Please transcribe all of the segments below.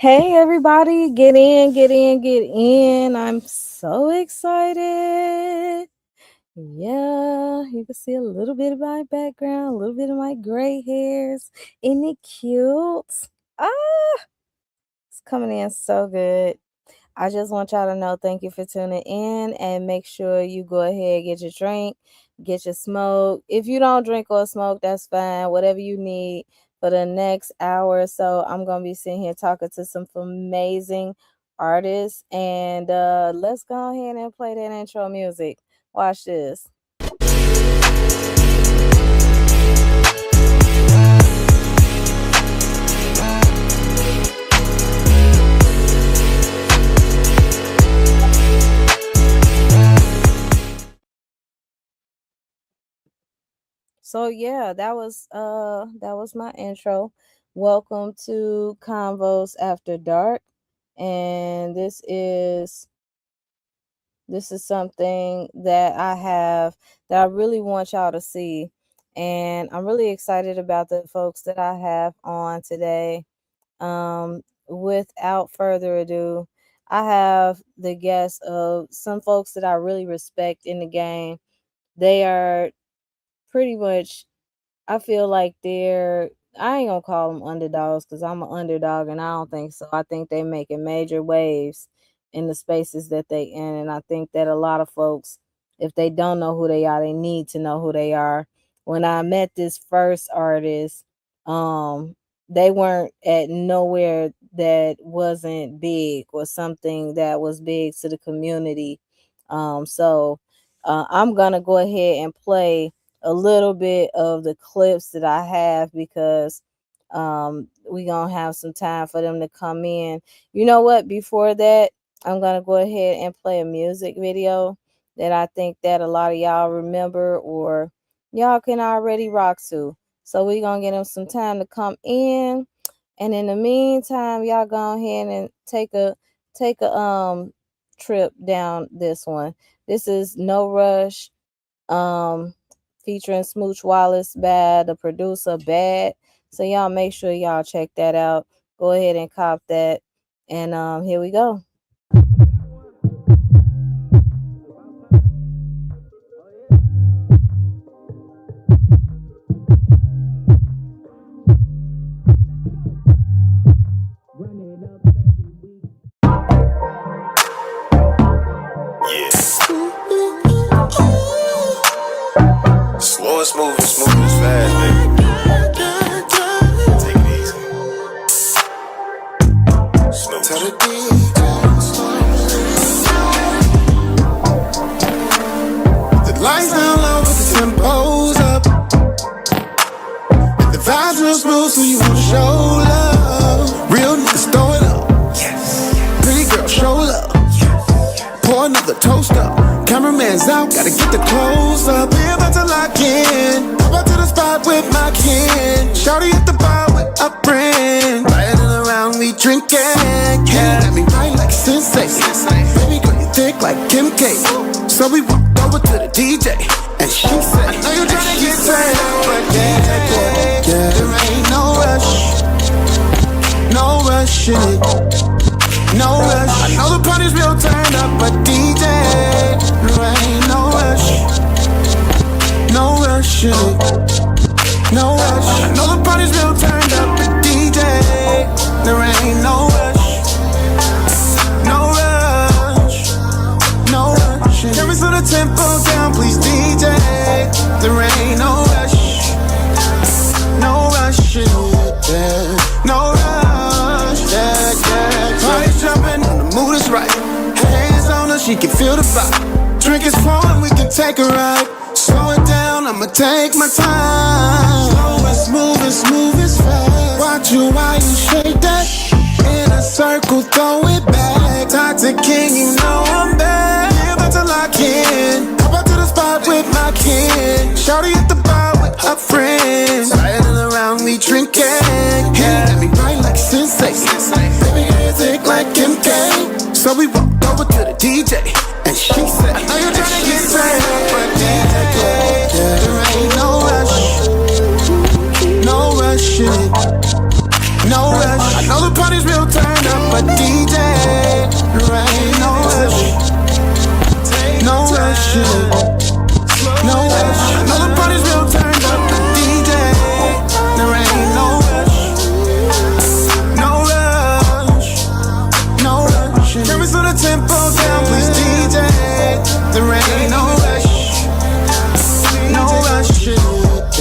Hey everybody, get in, get in, get in. I'm so excited. Yeah, you can see a little bit of my background, a little bit of my gray hairs. Isn't it cute? Ah, it's coming in so good. I just want y'all to know thank you for tuning in and make sure you go ahead, get your drink, get your smoke. If you don't drink or smoke, that's fine. Whatever you need for the next hour or so. I'm going to be sitting here talking to some amazing artists. And let's go ahead and play that intro music. Watch this. So yeah, that was my intro. Welcome to Convos After Dark. And this is something that I really want y'all to see. And I'm really excited about the folks that I have on today. Without further ado, I have the guests of some folks that I really respect in the game. They are pretty much, I feel like I ain't gonna call them underdogs because I'm an underdog and I don't think so. I think they making major waves in the spaces that they in. And I think that a lot of folks, if they don't know who they are, they need to know who they are. When I met this first artist, um, they weren't at nowhere that wasn't big or something that was big to the community. So I'm gonna go ahead and play a little bit of the clips that I have because we gonna have some time for them to come in. You know what? Before that, I'm gonna go ahead and play a music video that I think that a lot of y'all remember or y'all can already rock to. So we gonna get them some time to come in, and in the meantime, y'all go ahead and take a trip down this one. This is No Rush. Um Featuring Smooch Wallace, Bad, the producer, Bad. So y'all make sure y'all check that out. Go ahead and cop that. And here we go. Yeah. Slow and smooth and fast, baby. Take it easy. Slow. Tell the the lights down low, but the tempo's up. And the vibes real smooth, so you wanna show love. Real niggas throw it up. Yes. Pretty girl, show love. Pour another toast up. Cameraman's out, gotta get the close up. We about to lock in. Pop out to the spot with my kin. Shawty at the bar with a friend. Riding around, we drinking. Yeah, got me right like Sensei. Baby girl, you thick like Kim K. So we walked over to the DJ, and she said, I know you're trying to get turned up, but yeah, there ain't no rush. No rush in it. No rush. I know the party's real turned up, but DJ, there ain't no rush. No rush in it. No rush. I know the party's real turned up, but DJ, there ain't no rush. No rush. No rush. Can we slow the tempo down, please, DJ? There ain't no rush. No rush in it. Yeah. No rush. Yeah, yeah. Party's jumping, the mood is right. Hands on her, she can feel the vibe. Drink is flowing, we can take a ride. Slow it down, I'ma take my time. Slow and smooth as fast. Watch you while you shake that. In a circle, throw it back. Toxic king, you know I'm bad. We're about to lock in. Hop out to the spot with my kin. Shawty at the bar with her friends. Riding around, we drinking. Yeah, got me right like Sensei. Baby, you're thick like Kim K. So we walked over to the DJ, and she said, I know you're trying to get turned up, but yeah, there ain't no rush. No rush in it. No rush. I know the party's real turned up.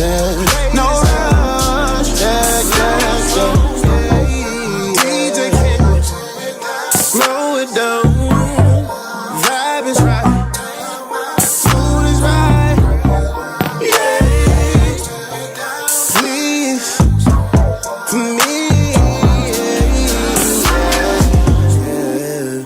yeah. No rush, yeah, yeah, yeah. DJ Kid, slow it down. Vibe is right, mood is right. Yeah, please, for me. Yeah.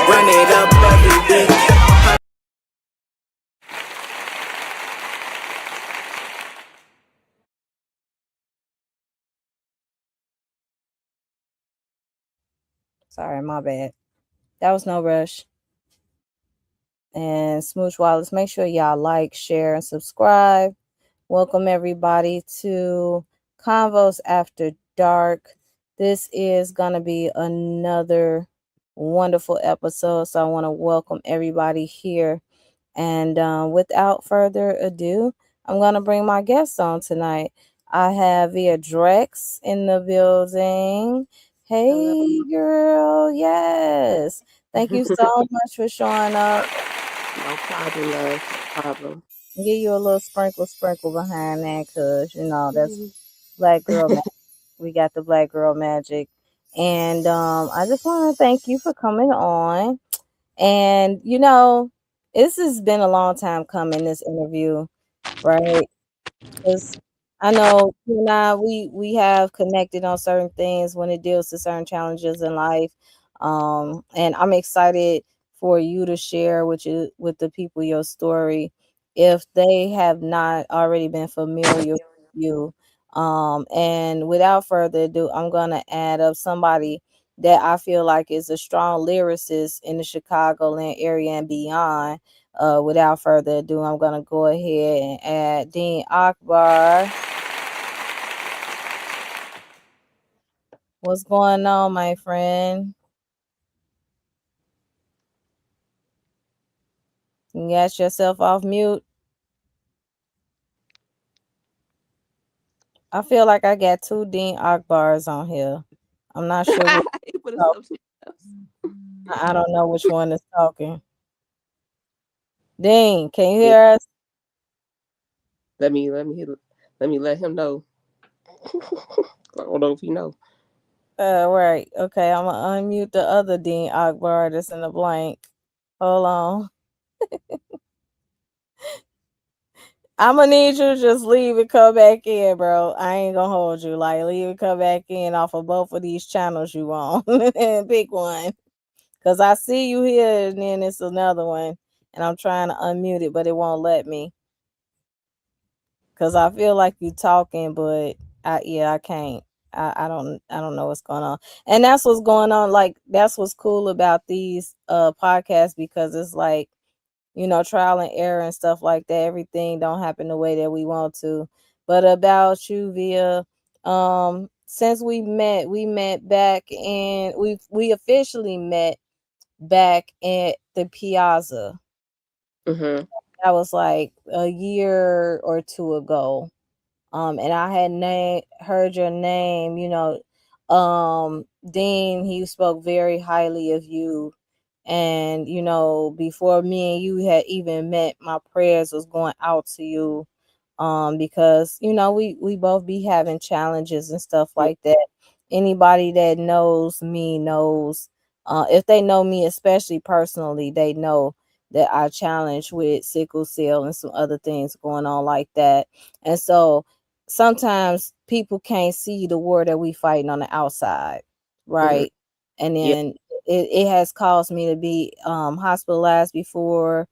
Run it up every week. Sorry, my bad. That was no rush. And Smooch Wallace, make sure y'all like, share, and subscribe. Welcome everybody to Convos After Dark. This is gonna be another wonderful episode, so I want to welcome everybody here. And without further ado, I'm gonna bring my guests on tonight. I have Via Drexx in the building. Hey, Hello. girl, yes. Thank you so much for showing up. No problem, love. No problem. Give you a little sprinkle behind that, cause that's black girl magic. We got the black girl magic, and I just want to thank you for coming on. And this has been a long time coming. This interview, right? Because I know you and I, we have connected on certain things when it deals to certain challenges in life. And I'm excited for you to share with the people your story if they have not already been familiar with you. And without further ado, I'm gonna add up somebody that I feel like is a strong lyricist in the Chicagoland area and beyond. Without further ado, I'm gonna go ahead and add Deen Akbar. What's going on, my friend? You got yourself off mute. I feel like I got two Deen Akbars on here. I'm not sure who. He put Oh, himself somewhere else. I don't know which one is talking. Dean, can you Yeah. hear us? Let me let him know. I don't know if he know. Right. Okay, I'm gonna unmute the other Dean Akbar that's in the blank. Hold on. I'm gonna need you to just leave and come back in, bro. I ain't gonna hold you. Like, leave and come back in off of both of these channels you on and pick one. Cause I see you here and then it's another one. And I'm trying to unmute it, but it won't let me. Cause I feel like you talking, but I can't. I don't know what's going on. And that's what's going on. Like, that's what's cool about these podcasts, because it's like, trial and error and stuff like that. Everything don't happen the way that we want to. But about you, Via, since we met back in we officially met back at the Piazza. Mm-hmm. That was like a year or two ago. And I had heard your name, Dean, he spoke very highly of you. And before me and you had even met, my prayers was going out to you, because we both be having challenges and stuff Yeah. like that. Anybody that knows me knows, if they know me especially personally, they know that I challenge with sickle cell and some other things going on like that. And so sometimes people can't see the war that we fighting on the outside, Mm-hmm. right? And Yeah. then it has caused me to be hospitalized before,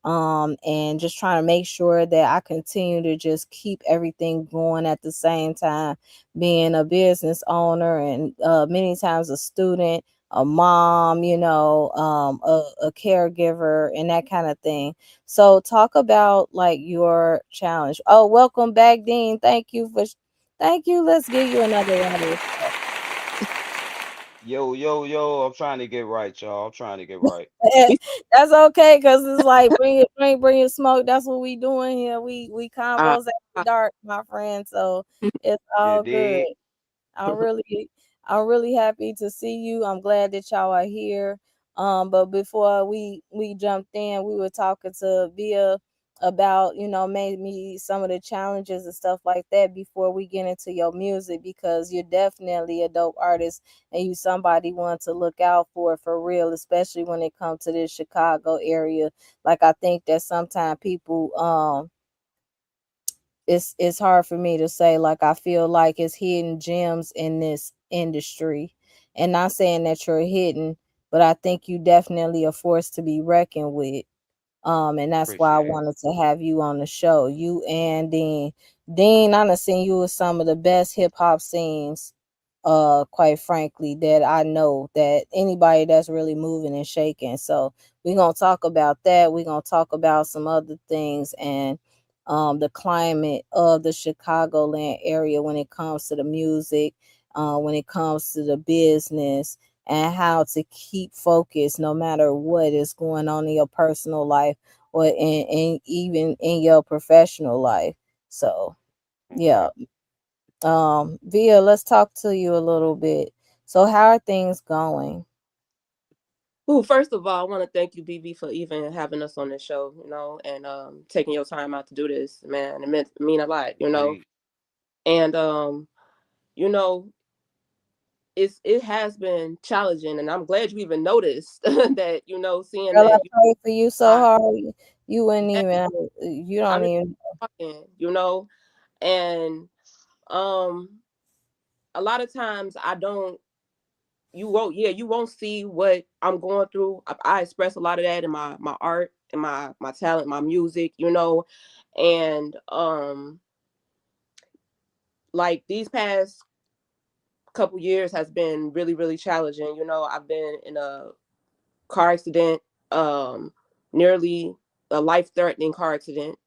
and just trying to make sure that I continue to just keep everything going at the same time, being a business owner and many times a student, a mom, a caregiver and that kind of thing. So talk about like your challenge. Oh, welcome back, Dean. Thank you. Let's give you another round of applause. Yo, yo, yo, I'm trying to get right, y'all. I'm trying to get right. We That's okay, cause it's like bring your drink, bring your smoke. That's what we doing here. We I, convos after I dark, my friend. So it's You all good. dig? I'm really I'm really happy to see you. I'm glad that y'all are here. But before we jumped in, we were talking to Via about, maybe some of the challenges and stuff like that before we get into your music, because you're definitely a dope artist and you somebody want to look out for real, especially when it comes to this Chicago area. Like, I think that sometimes people it's hard for me to say, like, I feel like it's hidden gems in this industry, and not saying that you're hidden, but I think you definitely a force to be reckoned with. And that's why I Appreciate it. wanted to have you on the show, you and Dean. I done seen you with some of the best hip-hop scenes, quite frankly, that I know, that anybody that's really moving and shaking. So we're gonna talk about that. We're gonna talk about some other things, and the climate of the Chicagoland area when it comes to the music, when it comes to the business, and how to keep focused no matter what is going on in your personal life, or even in your professional life. So Okay. yeah. Via, let's talk to you a little bit. So how are things going? Ooh, first of all, I want to thank you, BB, for even having us on this show, and taking your time out to do this, man. It mean a lot. Indeed. And you know, it has been challenging, and I'm glad you even noticed that, seeing Girl, I that pray for you so I, hard. You wouldn't yeah, even, you I'm don't just even. talking. And um a lot of times I don't you won't see what I'm going through. I express a lot of that in my art and my talent, my music. And like these past couple years has been really, really challenging. I've been in a car accident, nearly a life-threatening car accident,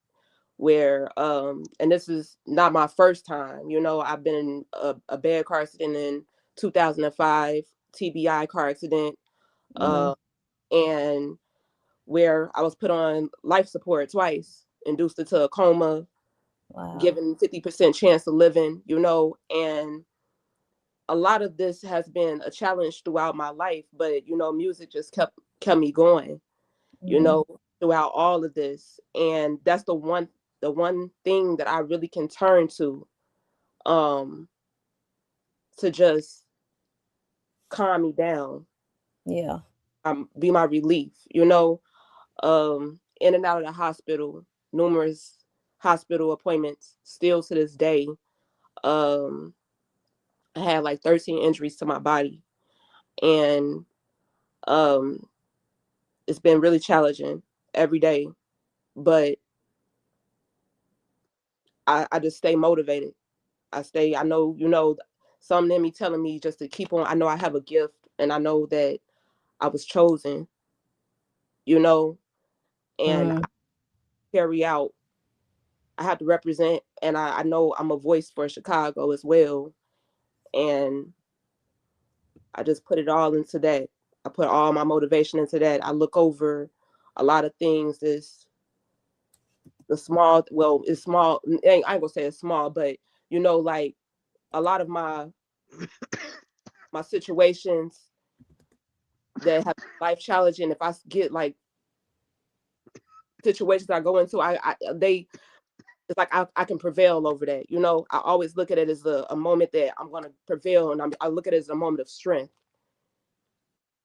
where and this is not my first time. I've been in a bad car accident in 2005, TBI car accident, Mm, and where I was put on life support twice, induced into a coma, wow. given 50% chance of living. And a lot of this has been a challenge throughout my life, but music just kept me going, you Mm, know, throughout all of this. And that's the one thing that I really can turn um to just calm me down, yeah. be my relief. In and out of the hospital, numerous hospital appointments still to this day. um I had like 13 injuries to my body, and um it's been really challenging every day, but I just stay motivated. I know, something in me telling me just to keep on. I know I have a gift, and I know that I was chosen, you know, and Mm, I carry out. I have to represent, and I know I'm a voice for Chicago as well. And I just put it all into that. I put all my motivation into that. I look over a lot of things. This the small, well, it's small. I ain't gonna say it's small, but like a lot of my situations that have life challenging. If I get like situations I go into, it's like I can prevail over that. I always look at it as a moment that I'm gonna prevail, and I look at it as a moment of strength.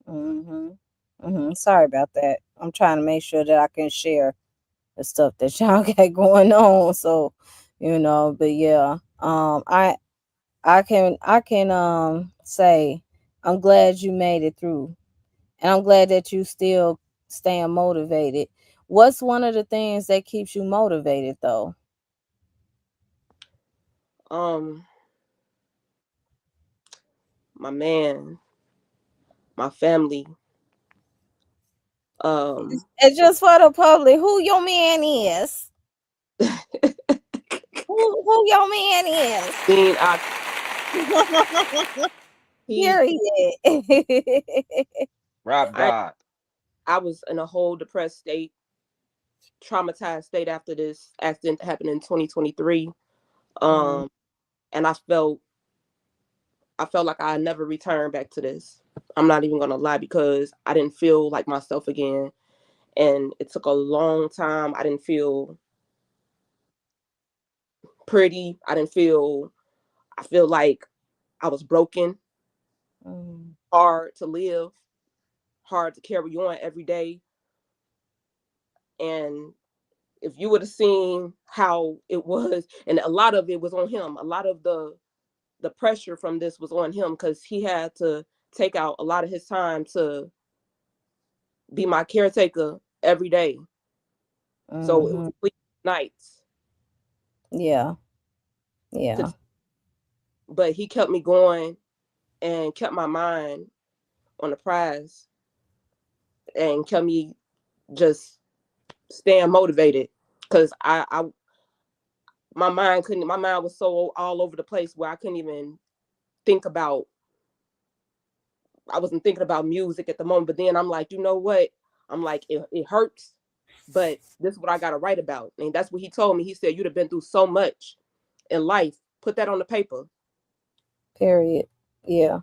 mm-hmm. Mm-hmm. Sorry about that. I'm trying to make sure that I can share the stuff that y'all got going on. So, but yeah, I can say I'm glad you made it through, and I'm glad that you still staying motivated. What's one of the things that keeps you motivated though? Um, my man, my family. Um, It's just for the public. Who your man is? Who your man is? Deen he Period. Rap I God. I was in a whole depressed state, traumatized state after this accident that happened in 2023. Mm, Um, and I felt like I never returned back to this. I'm not even gonna lie because I didn't feel like myself again, and it took a long time. I didn't feel pretty. I didn't feel. I feel like I was broken, mm, hard to live, hard to carry on every day. And if you would have seen how it was, and a lot of it was on him. A lot of the pressure from this was on him because he had to take out a lot of his time to be my caretaker every day. So it was mhm. sleep nights Yeah, to, yeah. but he kept me going and kept my mind on the prize and kept me just staying motivated because my mind was so all over the place where I couldn't even think about I wasn't thinking about music at the moment. But then I'm like, you know what? I'm like, it hurts, but this is what I got to write about. And that's what he told me. He said, you'd have been through so much in life. Put that on the paper. Period. Yeah.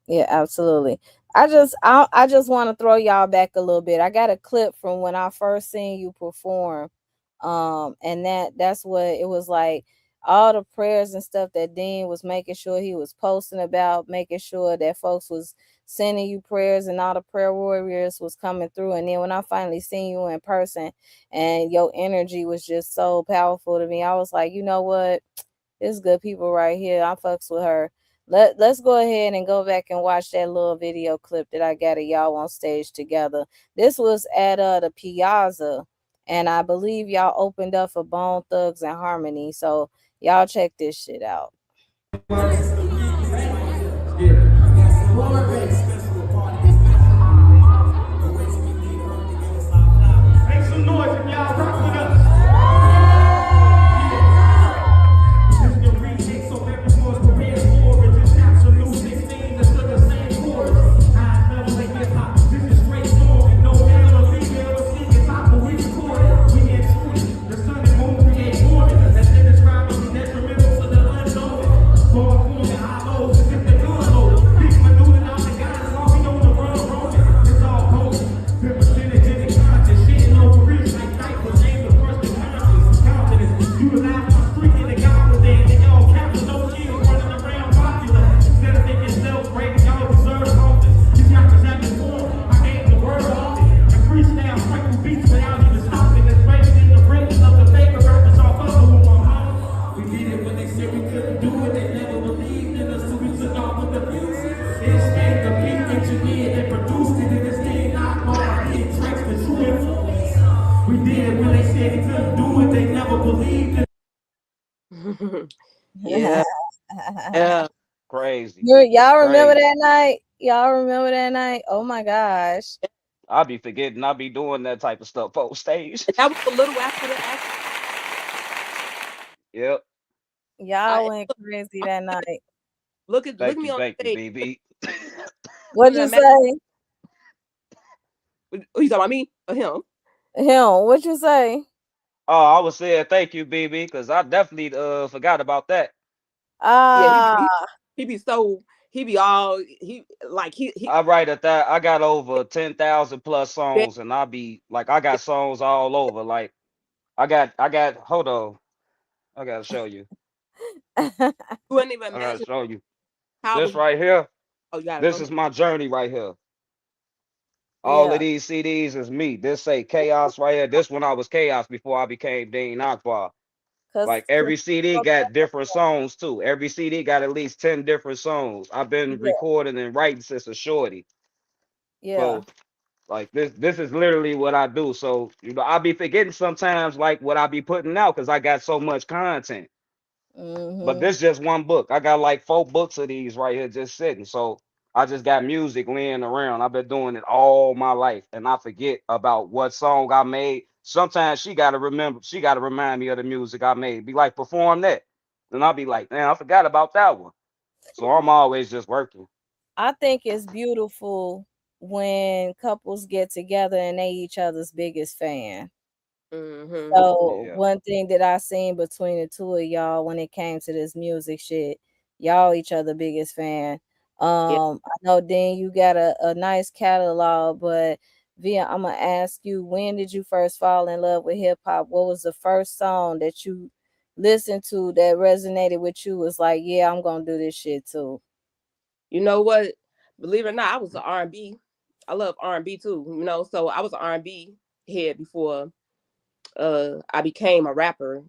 Yeah, absolutely. I just want to throw y'all back a little bit. I got a clip from when I first seen you perform. And that's what it was like, all the prayers and stuff that Dean was making sure he was posting about, making sure that folks was sending you prayers and all the prayer warriors was coming through. And then when I finally seen you in person and your energy was just so powerful to me, I was like, you know what? It's good people right here. I fucks with her. Let's go ahead and go back and watch that little video clip that I got of y'all on stage together. This was at the Piazza, and I believe y'all opened up for Bone Thugs and Harmony. So y'all check this shit out. Make some noise if y'all rock with us. This is the remix, so everyone's prepared for it. This absolute 16 that's still the same chorus. High level like hip hop. This is straight song, and no male or female or singing top, but we record it. We into it. The sun and moon create formulas that's indescribably detrimental to the unknown. Far corner, high lows, as if the gun low. Big maneuvering out the guys, while we on the run roaming. It's all potent. Pimp synergetic content, shitting over reach like diapers, aim the first and conscious. Confidence, you rely on street in the gospel dance, and y'all capture no skills running around popular. Instead of thinking self-rated, y'all deserve office. These rappers have been formed, I gave the word office. And freestyle, sprinkle beats without even stopping. It's raised in the ratings of the favorite rappers all over with my mama. We did it when they said we couldn't do it, they never believed in us, so we took off with the music. Instinct, the beat engineered and produced it, and it's Deen AkbarVia Drexx, the true influence. We did it when they said we couldn't do it, they never believed in us. Yeah, yeah. Crazy. Y'all remember Crazy. that night? Y'all remember that night? Oh my gosh. I be forgetting I be doing that type of stuff on stage. And that was a little after the accident. Yep. Y'all went crazy that Look night. look at me on Thank you, stage. BB. What'd That you man, say? you talking about me or him? Him, what you say? Oh, I was saying thank you, BB, because I definitely forgot about that. Yeah, Ah, he be so he be all he like he I write at that. I got over 10,000 plus songs, and I be like, I got songs all over. Like, I got. Hold on, I gotta show you. you wouldn't even I gotta imagine show you how I this was. right here. Oh, you gotta go This ahead. is my journey right here. All of yeah, these CDs is me. This say Chaos right here. This one I was Chaos before I became Deen Akbar. Like cause every CD got different songs too. Every CD got at least 10 different songs. I've been yeah, recording and writing since a shorty. yeah. So like this is literally what I do. So I be forgetting sometimes like what I be putting out because I got so much content. But Mhm. this just one book. I got like 4 books of these right here just sitting. So I just got music laying around. I've been doing it all my life, and I forget about what song I made. Sometimes she gotta remember. She gotta remind me of the music I made. Be like, perform that, and I'll be like, man, I forgot about that one. So I'm always just working. I think it's beautiful when couples get together and they each other's biggest fan. Mm-hmm. So Yeah. one thing that I seen between the two of y'all when it came to this music shit, y'all each other biggest fan. Yeah. I know Dean, you got a nice catalog, but Via, I'm gonna ask you, when did you first fall in love with hip hop? What was the first song that you listened to that resonated with you? Was like, yeah, I'm gonna do this shit too. You know what? Believe it or not, I was an R&B. I love R&B too. So I was an R&B head before I became a rapper.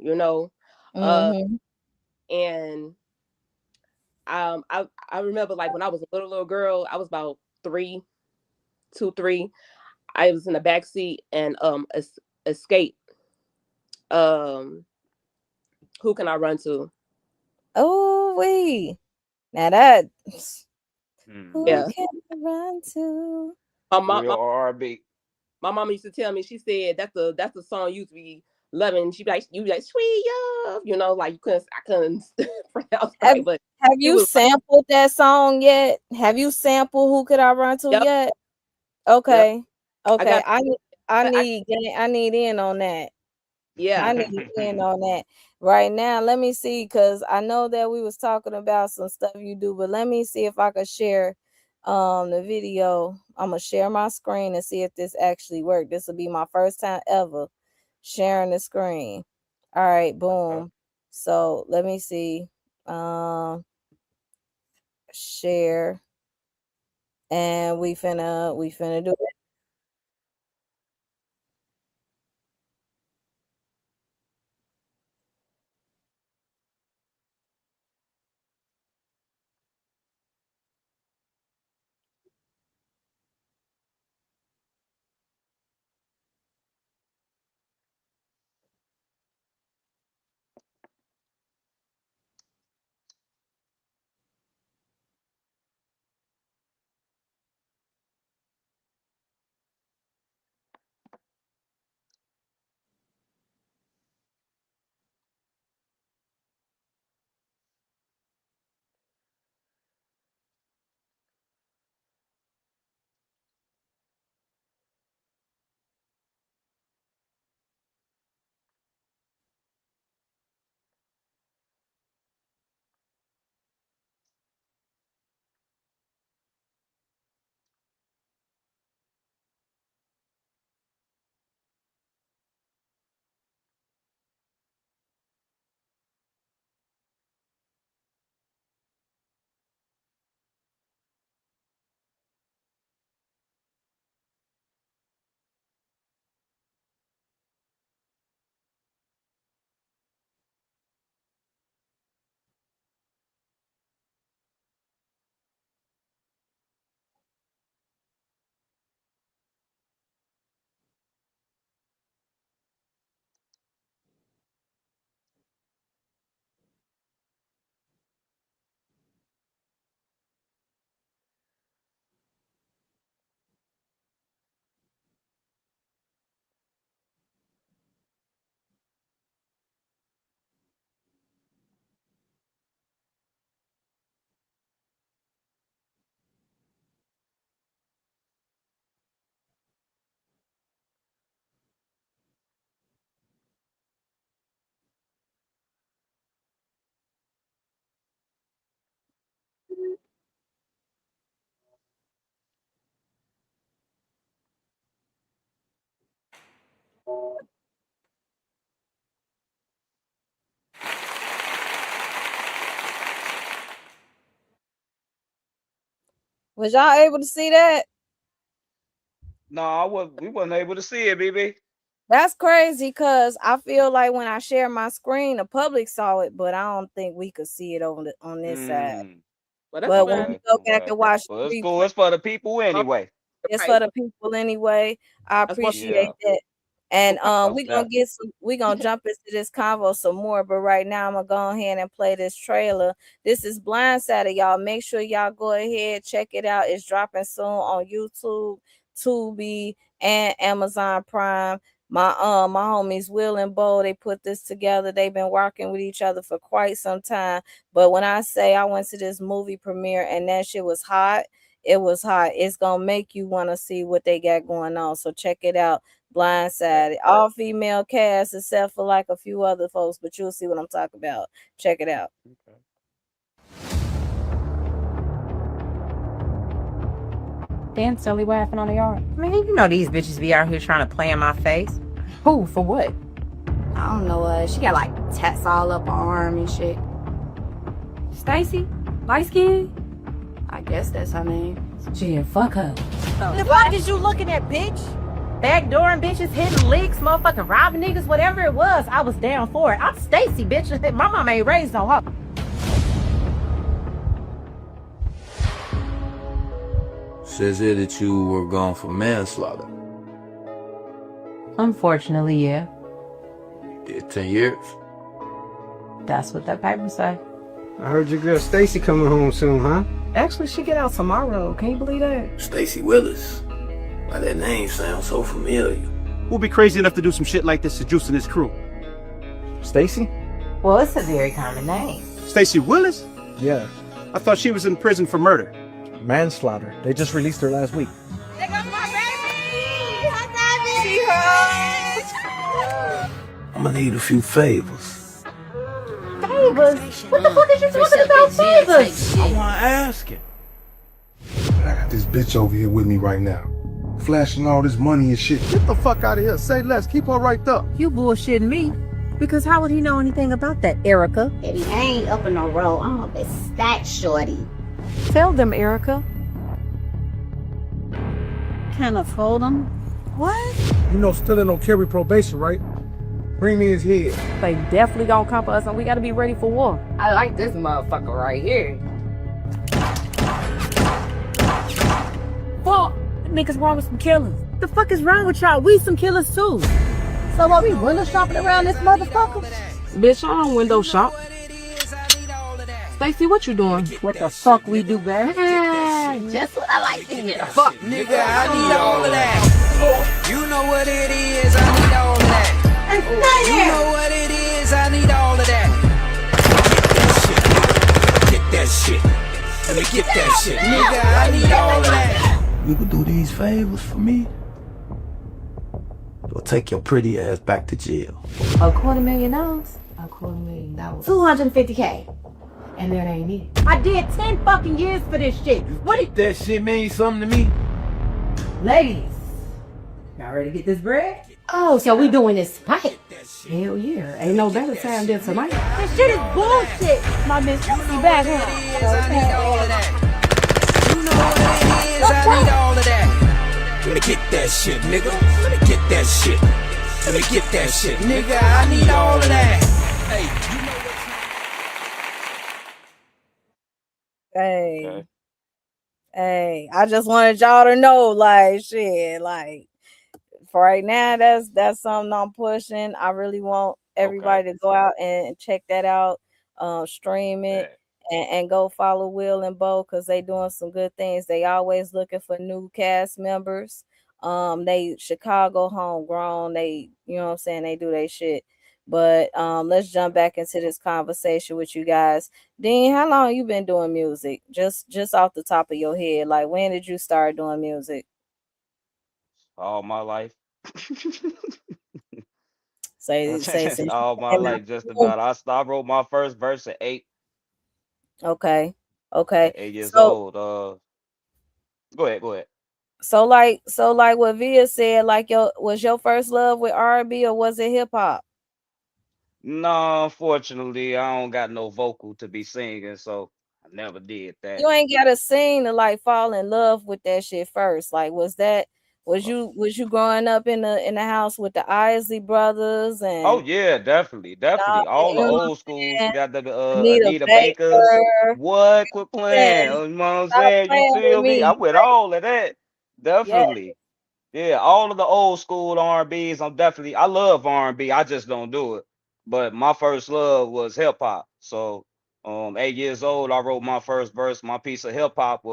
Uh, Mm-hmm. and I remember like when I was a little girl, I was about 3, 2, 3. I was in the back seat and Escape. Um, who can I run to? Oh wait. Now that who Yeah, Mm-hmm. can I run to? my mom. Real R&B. My mama used to tell me, she said that's the song you used to be loving. She'd be like, you be like, sweet love, like I couldn't pronounce Have right, but have it you was like, sampled that song yet? Have you sampled Who Could I Run To yep, yet? yep. Okay. I Okay. got I I need in on that. I yeah. need in on that right now. Let me see, because I know that we was talking about some stuff you do, but let me see if I could share the video. I'm gonna share my screen and see if this actually worked. This will be my first time ever sharing the screen. All right, Okay. boom. So let me see. Share, and we finna do it. Was y'all able to see that? No, we wasn't able to see it, BB. That's crazy because I feel like when I share my screen, the public saw it, but I don't think we could see it on this side. Mm. Well, that's But when fine. we Okay, go back okay. and watch Well, it's the cool. replay, It's for the people Um, anyway. it's right. for the people anyway. I That's what appreciate Yeah, that. And okay. most definitely. we gonna jump into this convo some more, but right now I'm gonna go ahead and play this trailer. This is Blindsided, y'all. Make sure y'all go ahead, check it out. It's dropping soon on YouTube, Tubi, and Amazon Prime. My homies Will and Bo, they put this together. They've been working with each other for quite some time. But when I say I went to this movie premiere and that shit was hot, it was hot. It's gonna make you want to see what they got going on. So check it out. Blindsided, all female cast except for like a few other folks, but you'll see what I'm talking about. Check it out. Okay. Damn, Sully, what happened on the yard? Man, you know these bitches be out here trying to play in my face. Who? For what? I don't know. She got like tats all up her arm and shit. Stacy? Light skin? I guess that's her name. Yeah, fuck her. The fuck is you looking at, bitch? Backdooring bitches, hitting licks, motherfucking robbing niggas, whatever it was, I was down for it. I'm Stacy, bitch. My mama ain't raised on her. Says here that you were gone for manslaughter. Unfortunately, yeah. Did 10 years? That's what that paper say. I heard your girl Stacy coming home soon, huh? Actually, she get out tomorrow. Can you believe that? Stacy Willis. Why that name sounds so familiar. Who'll be crazy enough to do some shit like this to Juice and his crew? Stacy? Well, it's a very common name. Stacy Willis? Yeah. I thought she was in prison for murder. Manslaughter. They just released her last week. There goes my baby! I'm gonna need a few favors. Favors? What the fuck is you talking about, favors? I wanna ask it. I got this bitch over here with me right now, flashing all this money and shit. Get the fuck out of here. Say less. Keep her right there. You bullshitting me. Because how would he know anything about that, Erica? Baby, I ain't up in no row. I'm a stat shorty. Tell them, Erica. Can't afford them. What? You know Stiller don't carry probation, right? Bring me his head. They definitely gonna come for us, and we gotta be ready for war. I like this motherfucker right here. Fuck! Niggas wrong with some killers. The fuck is wrong with y'all? We some killers too. So what, we window shopping around this motherfucker? Bitch, I don't window shop. Stacy, what you doing? What the fuck we do, baby? Just what I like to hear. Fuck, nigga, I need all of that. You know what it is, I need all of that. You know what it is, I need all of that. Get that shit. Let me get that shit. Nigga, I need all of that. You could do these favors for me? Or take your pretty ass back to jail. $250,000? $250,000. 250K. And that ain't it. I did 10 fucking years for this shit. What If that shit means something to me, Ladies, y'all ready to get this bread? Oh, so we doing this tonight? Hell yeah. Ain't no better time than tonight. This shit is bullshit. My miss, you be back, huh? I need all of that. You know what it is, I need all of that. Let me get that shit, nigga. Let me get that shit. Let me get that shit, nigga. I need all of that. Hey, you know Hey, Okay. hey, I just wanted y'all to know, like, shit, like, for right now, that's something I'm pushing. I really want everybody to go out and check that out, stream it, Bet. and go follow Will and Bo because they doing some good things. They always looking for new cast members. They Chicago homegrown. They, you know what I'm saying, they do their shit. But let's jump back into this conversation with you guys. Deen, how long you been doing music? Just off the top of your head, like when did you start doing music? All my life. Say since you All my came out life, just the womb. about. I wrote my first verse at Okay, okay. 8 years So old. Go ahead, go ahead. so like what Via said, like your first love with R&B or was it hip hop? No, unfortunately, I don't got no vocal to be singing, so I never did that. You ain't gotta sing to like fall in love with that shit first. Like Uh, was you growing up in the house with the Isley brothers Oh and yeah, definitely, y'all, definitely. All the you know what old schools. I'm You saying? got the Anita Anita Bakers. Baker. What? Quit playing. Yeah, You know what I'm stop saying? You playing with feel me? me. I'm with all of that. Yeah. Definitely. Yeah, all of the old school R&Bs. I love R&B. I just don't do it. But my first love was hip hop. So, 8 years old, I wrote my first verse. My first piece of hip hop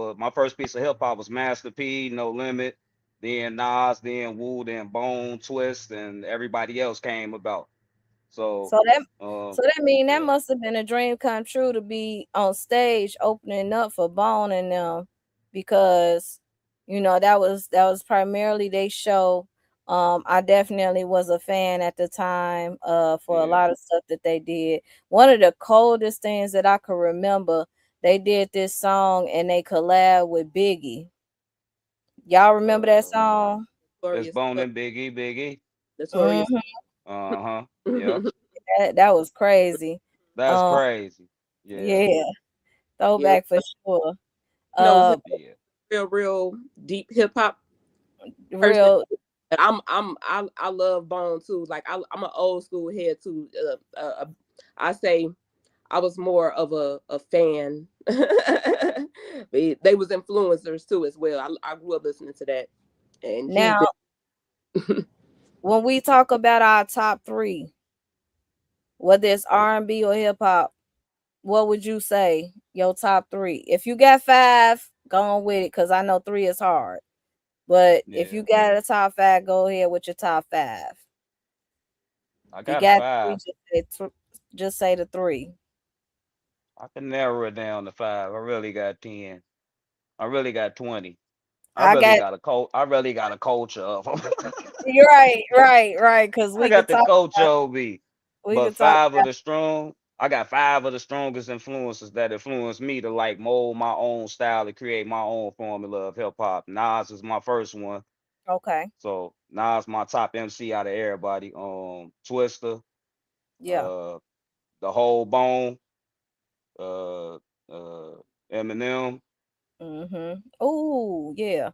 was Master P, No Limit. Then Nas, then Wu, then Bone, Twist, and everybody else came about. So, So that um, so that mean that yeah, must have been a dream come true to be on stage opening up for Bone and them, because that was primarily they show. I definitely was a fan at the time for a yeah. lot of stuff that they did. One of the coldest things that I could remember, they did this song and they collab with Biggie. Y'all remember that Uh, song? it's Glorious, Bone and Biggie. notorious. Hmm. Uh-huh. Yep. That was crazy. That's Um, crazy. Yeah. yeah, Yeah, throwback for sure. you know, Uh, Yeah. real deep hip hop person. real. And I love Bone too. Like I'm an old school head too. I say I was more of a fan. They was influencers too as well. I grew up listening to that, and he's Now, been. when we talk about our top three, whether it's R&B or hip hop, what would you say your top three? If you got five, go on with it, because I know three is hard. But if you Yeah. got a top five, go ahead with your top five. I If you got a got three, five. just say the three. I can narrow it down to five. I really got 10. I really got 20. I I really got got I really got a culture of them. You're right, right, because I got the culture of me. we But could talk five of about the strong, I got five of the strongest influences that influenced me to like mold my own style to create my own formula of hip hop. Nas is my first one. okay. So Nas my top MC out of everybody. Twister, Yeah. uh the whole bone, uh Eminem, Mm-hmm. Oh, yeah.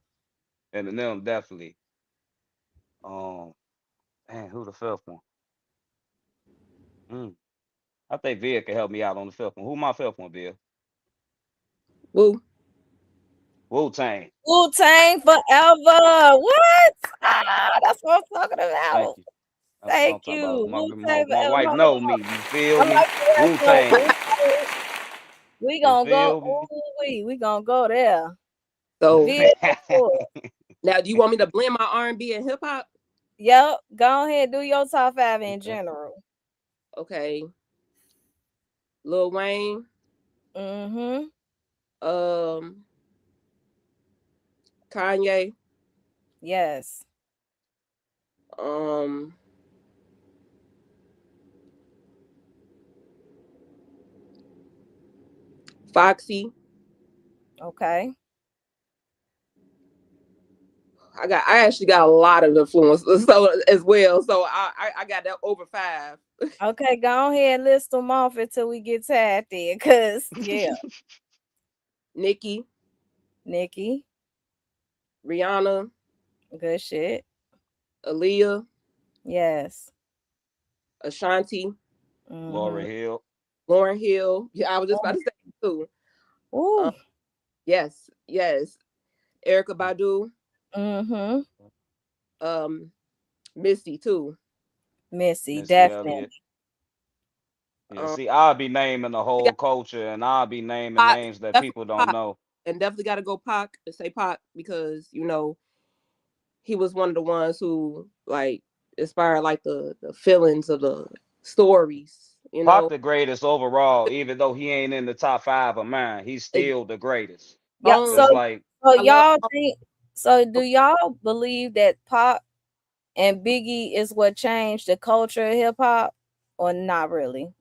Eminem definitely. Um man, who the fifth one? Mm. I think Via can help me out on the fifth one. Who my fifth one, Via? Woo. Wu Tang. Wu-Tang forever. What? That's what I'm talking Thank about. you. That's what I'm Thank talking you. about. My Wu-Tang my forever. wife Hold know on. me. You feel I'm me? like, yes, Wu so Tang. we You gonna go. feel me? Ooh, we gonna go there. So Via before. now, do you want me to blend my R&B and hip hop? Yep. Go ahead. Do your top five in general. Okay, Lil Wayne, Mm-hmm. um, Kanye, Yes. um, Foxy. Okay. I actually got a lot of influences so as well. So I got that over five. Okay, go ahead and list them off until we get tired there. Cause yeah, Nicki, Nikki, Rihanna, good shit. Aaliyah, Yes. Ashanti, Mm-hmm. Laura Hill. Lauren Hill. Yeah, I was just about to say too. Ooh. Yes, yes. Erica Badu, Mm-hmm. um, Missy too. Missy, Missy definitely. Elliott. Yeah, Um, see, I'll be naming the we whole got culture and I'll be naming Pac, names that definitely people don't Pac, know. and definitely got to go Pac and say Pac because he was one of the ones who like inspired like the feelings of the stories. Pop the greatest overall, even though he ain't in the top five of mine. He's Like, still the greatest. Yeah. Bone. Cause like, So I love y'all think so do y'all believe that Pop and Biggie is what changed the culture of hip hop, or not really?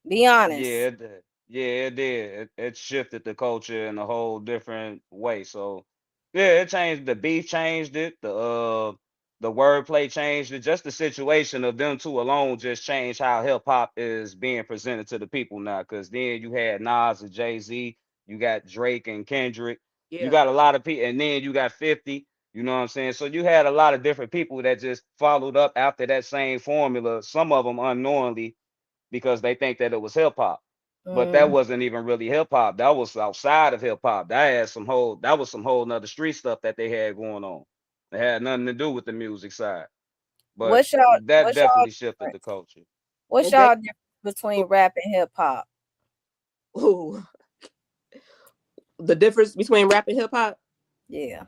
Be yeah, honest. it did. Yeah, it did. It shifted the culture in a whole different way. So yeah, it changed. The beef changed it. The wordplay changed it. Just the situation of them two alone just changed how hip hop is being presented to the people now. Cause then you had Nas and Jay-Z, you got Drake and Kendrick, you yeah. got a lot of people, and then you got 50. You know what I'm saying? So you had a lot of different people that just followed up after that same formula. Some of them unknowingly because they think that it was hip hop. But that Mm, wasn't even really hip hop. That was outside of hip hop. That was some whole nother street stuff that they had going on. It had nothing to do with the music side. But what's y'all that what's y'all definitely shifted the difference? culture. What's And they y'all difference between rap and hip hop? ooh, the difference between rap and hip hop. Yeah.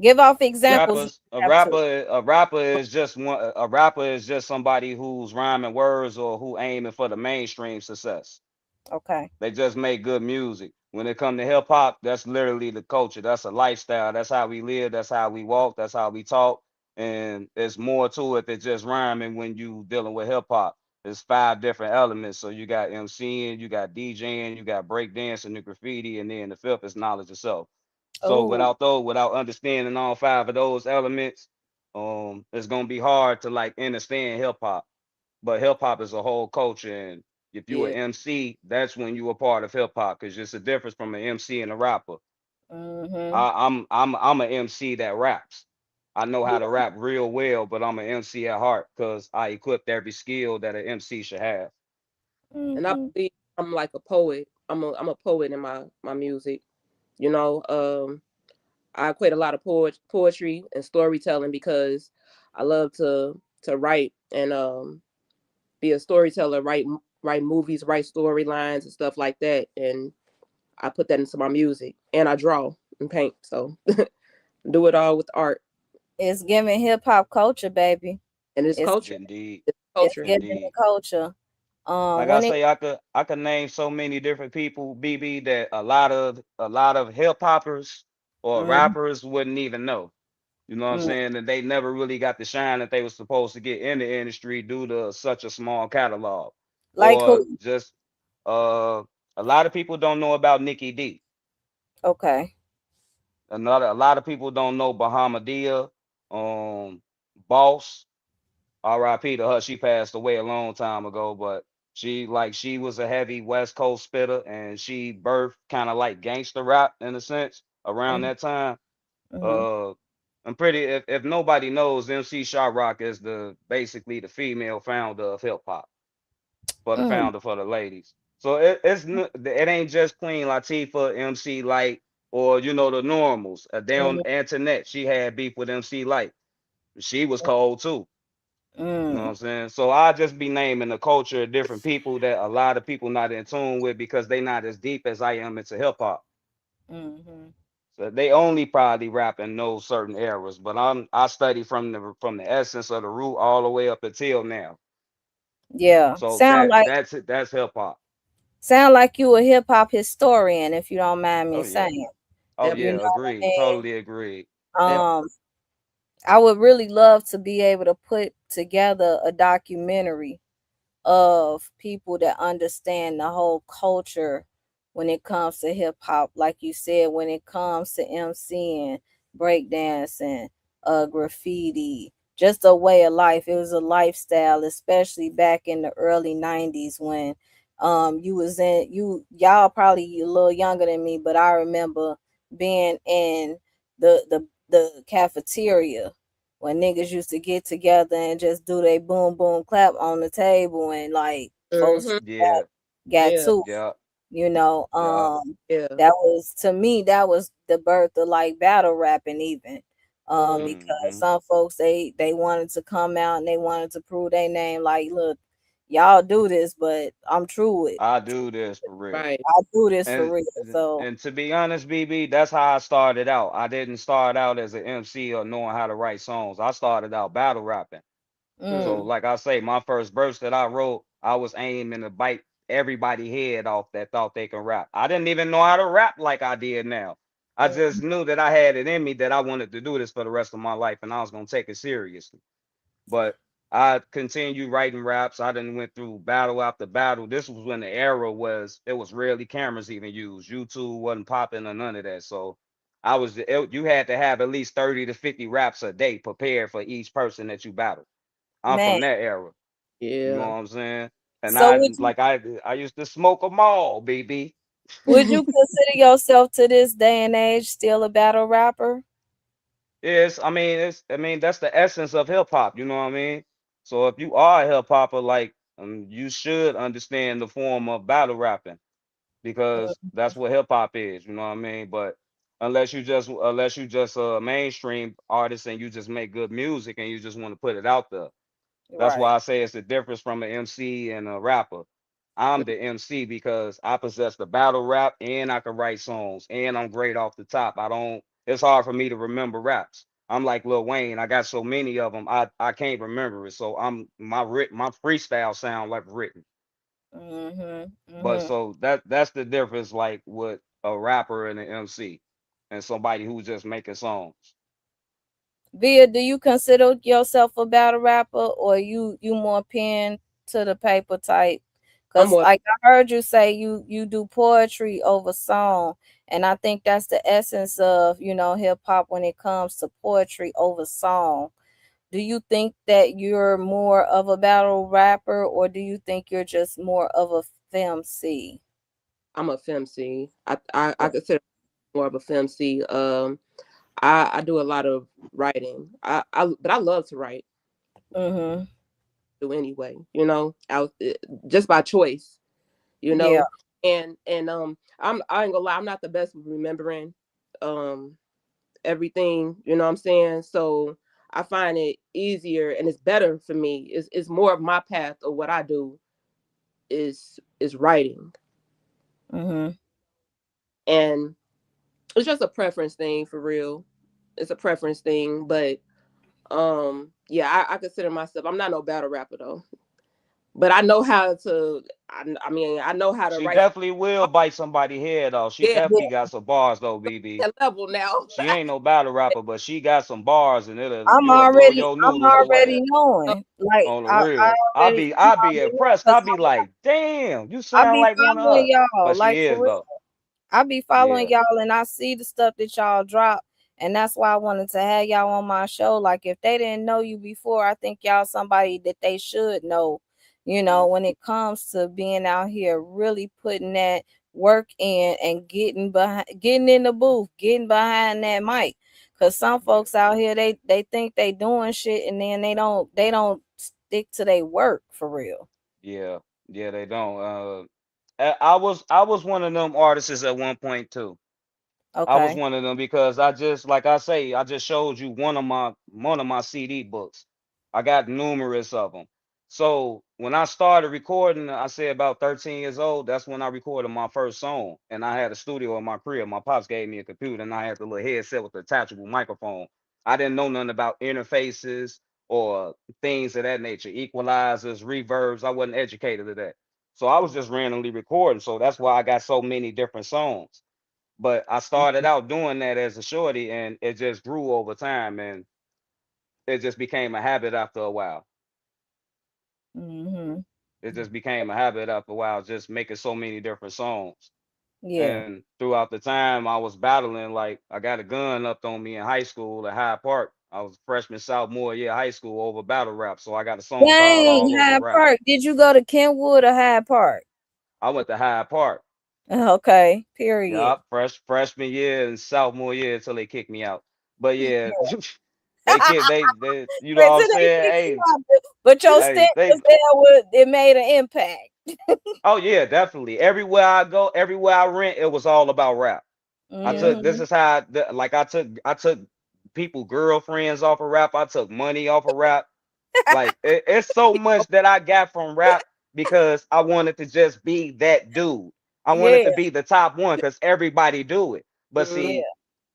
Give off examples if Rappers, you have to. a rapper is just one. A rapper is just somebody who's rhyming words or who aiming for the mainstream success. Okay. They just make good music. When it come to hip hop, that's literally the culture. That's a lifestyle. That's how we live. That's how we walk. That's how we talk. And there's more to it than just rhyming when you dealing with hip hop. There's five different elements. So you got MCing, you got DJing, you got breakdancing, the graffiti, and then the fifth is knowledge itself. So Oh. without understanding all five of those elements, it's gonna be hard to like understand hip hop. But hip hop is a whole culture, and if you an Yeah. MC, that's when you a part of hip hop, because it's a difference from an MC and a rapper. Mm-hmm. I'm an MC that raps. I know how to rap real well, but I'm an MC at heart because I equipped every skill that an MC should have. And I Mm-hmm. believe I'm like a poet. I'm a poet in my music. You know, I equate a lot of poetry and storytelling because I love to write and be a storyteller, write movies, write storylines and stuff like that, and I put that into my music. And I draw and paint, so do it all with art. It's giving hip hop culture, baby. And it's It's culture. Indeed, It's it's culture. giving the indeed. culture. Like I When it say, I could name so many different people, BB, that a lot of hip hoppers or mm, rappers wouldn't even know. You know what I'm mm, saying? And they never really got the shine that they were supposed to get in the industry due to such a small catalog. like Or who? just a lot of people don't know about Nikki D. Okay. A lot of people don't know Bahamadia, um, Boss, R.I.P. to her. She passed away a long time ago, but she was a heavy West Coast spitter and she birthed kind of like gangster rap in a sense around Mm-hmm. that time. Mm-hmm. Uh, I'm pretty. If nobody knows, MC Sharp Rock is the basically the female founder of hip hop, for the Mm, founder for the ladies. So it ain't just Queen Latifah, MC Light, or the normals. Down mm, Antoinette, she had beef with MC Light. She was cold too. You know what mm, I'm saying? So I just be naming the culture of different people that a lot of people not in tune with because they not as deep as I am into hip hop. mm-hmm. So they only probably rap in those certain eras, but I study from the essence of the root all the way up until now. Yeah. So that's hip hop. Sound like you a hip hop historian, if you don't mind me Oh yeah. saying. Oh Definitely, You know yeah, what I agreed. mean? Totally agreed. definitely. Um, I would really love to be able to put together a documentary of people that understand the whole culture when it comes to hip hop. Like you said, when it comes to MCing, breakdancing, graffiti, just a way of life. It was a lifestyle, especially back in the early 90s when you was in y'all probably a little younger than me, but I remember being in the cafeteria when niggas used to get together and just do they boom boom clap on the table and like folks Hmm. Yeah, got Yeah. to yeah, you know yeah. Yeah. that was to me that was the birth of like battle rapping even Hmm. because Hmm. some folks they wanted to come out and they wanted to prove their name like look y'all do this but I'm true with I do this for real. Right. I do this for And real so and to be honest, BB, that's how I started out. I didn't start out as an MC or knowing how to write songs. I started out battle rapping. So, mm, like I say, my first verse that I wrote, I was aiming to bite everybody head off that thought they can rap. I didn't even know how to rap like I did now. I just mm, knew that I had it in me that I wanted to do this for the rest of my life and I was gonna take it seriously. But I continued writing raps. I done went through battle after battle. This was when the era was it was rarely cameras even used. YouTube wasn't popping or none of that. So you had to have at least 30 to 50 raps a day prepared for each person that you battled. I'm man from that era. You know Yeah. what I'm saying? And so I used to smoke them all, baby. would you consider yourself to this day and age still a battle rapper? Yes, I mean that's the essence of hip hop, you know what I mean? So if you are a hip hopper, like you should understand the form of battle rapping because that's what hip hop is, you know what I mean? But unless you just a mainstream artist and you just make good music and you just want to put it out there. That's Right. why I say it's the difference from an MC and a rapper. I'm the MC because I possess the battle rap and I can write songs and I'm great off the top. I don't. it's hard for me to remember raps. I'm like Lil Wayne. I got so many of them. I can't remember it. So my freestyle sound like written. Mhm. But Mhm. so that's the difference, like with a rapper and an MC, and somebody who's just making songs. Via, do you consider yourself a battle rapper, or you more pen to the paper type? I'm Cause more. like I heard you say you do poetry over song, and I think that's the essence of hip hop when it comes to poetry over song. Do you think that you're more of a battle rapper, or do you think you're just more of a FMC? I'm a FemC. I consider more of a FemC. I do a lot of writing. But I love to write. Mm-hmm. Do anyway. Just by choice. You Yeah. know, and I ain't gonna lie. I'm not the best with remembering um everything. You know what I'm saying? So I find it easier and it's better for me. It's more of my path of what I do is writing, Mm-hmm. and it's just a preference thing for real. It's a preference thing, but yeah, I consider myself. I'm not no battle rapper though, but I know how to. I mean, I know how to She write. definitely will bite somebody head off. She Yeah, definitely got some bars though, BB. that level now. She ain't no battle rapper, but she got some bars, and it'll I'm you'll blow already your I'm noodles away already knowing. Like on the I real. already I be already know, impressed. I cause be like, damn, you I sound be like one of following us. y'all, But she like for is real. though. I be following Yeah, y'all and I see the stuff that y'all drop. And that's why I wanted to have y'all on my show. Like if they didn't know you before, I think y'all somebody that they should know, when it comes to being out here really putting that work in and getting in the booth, getting behind that mic. Cause some yeah, folks out here they think they doing shit and then they don't stick to their work for real. yeah, yeah. They don't. I was one of them artists at one point too. I was Okay. one of them because I just like I say, I just showed you one of my CD books. I got numerous of them. So when I started recording, I say about 13 years old, that's when I recorded my first song. And I had a studio in my crib. My pops gave me a computer and I had the little headset with the attachable microphone. I didn't know nothing about interfaces or things of that nature, equalizers, reverbs. I wasn't educated to that. So I was just randomly recording. So that's why I got so many different songs. But I started out doing that as a shorty, and it just grew over time, and it just became a habit after a while. Mhm. It just became a habit after a while, just making so many different songs. Yeah. And throughout the time, I was battling. Like I got a gun up on me in high school at Hyde Park. I was a freshman, sophomore year high school over battle rap. So I got a song called Dang, All Over Hyde Rap. Park. Did you go to Kenwood or Hyde Park? I went to Hyde Park. Okay, period. Yeah, freshman year and sophomore year until they kicked me out. But yeah, they you know what I'm Granted, they saying? kicked you Hey, out, but your stint hey, they was there it made an impact. oh yeah, definitely. Everywhere I go, everywhere I rent, it was all about rap. I took this Hmm. is how like I took people girlfriends off of rap. I took money off of rap. Like it's so much that I got from rap because I wanted to just be that dude. I wanted Yeah, to be the top one because everybody do it. But Mhm. see, yeah.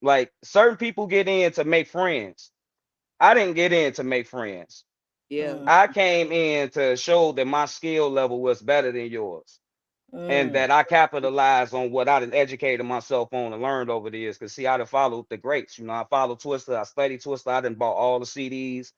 like certain people get in to make friends. I didn't get in to make friends. Yeah. Mm, I came in to show that my skill level was better than yours and mm, that I capitalized on what I done educated myself on and learned over the years. Cause see, I done followed the greats. I followed Twister. I studied Twister. I done bought all the CDs.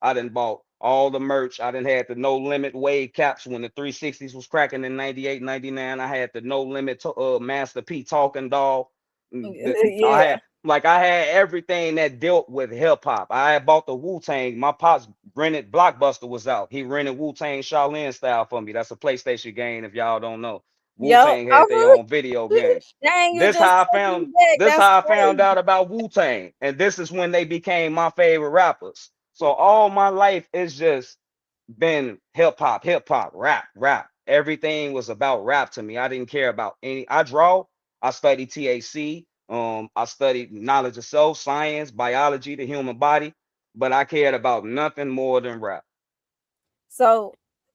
I done bought all the merch. I done had the no limit wave caps when the 360s was cracking in 98, 99. I had the no limit Master P talking doll. I yeah. had I had everything that dealt with hip hop. I had bought the Wu Tang. My pops rented Blockbuster was out. He rented Wu Tang Shaolin style for me. That's a PlayStation game if y'all don't know. Wu Yo, Tang had their own video game. dang, you This just how I took me found back. this That's how I found crazy. out about Wu Tang, and this is when they became my favorite rappers. So all my life it's just been hip hop, rap. Everything was about rap to me. I didn't care about any. I draw. I studied TAC. I studied knowledge of self, science, biology, the human body, but I cared about nothing more than rap. So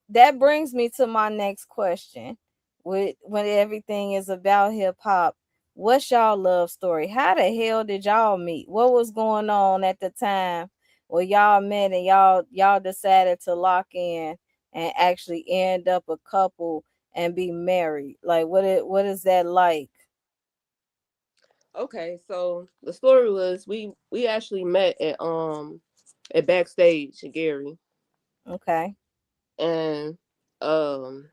that brings me to my next question. With when everything is about hip hop, What's y'all love story? How the hell did y'all meet? What was going on at the time where y'all met and y'all decided to lock in and actually end up a couple and be married? Like what is that like? Okay, so the story was we actually met at backstage at Gary, Okay. and um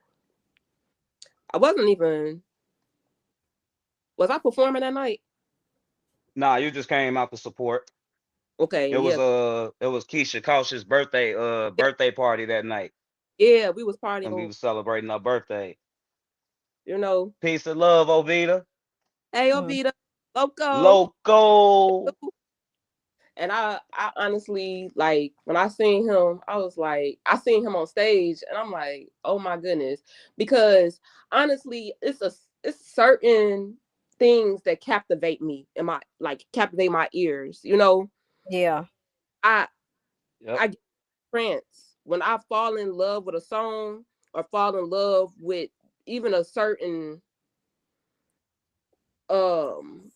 I wasn't even was I performing that night? Nah, you just came out to support. Okay, yeah, It was Keisha Cautious yeah, birthday party that night, yeah, we was and we partying, was celebrating her birthday. you know. Peace and love, Ovita. Hey, Mm, Ovita, loco. Loco. And I honestly like when I seen him, I was like, I seen him on stage, and I'm like, oh my goodness, because honestly, it's certain things that captivate me and my like captivate my ears. You know, yeah. I Yep. I get trance when I fall in love with a song or fall in love with even a certain um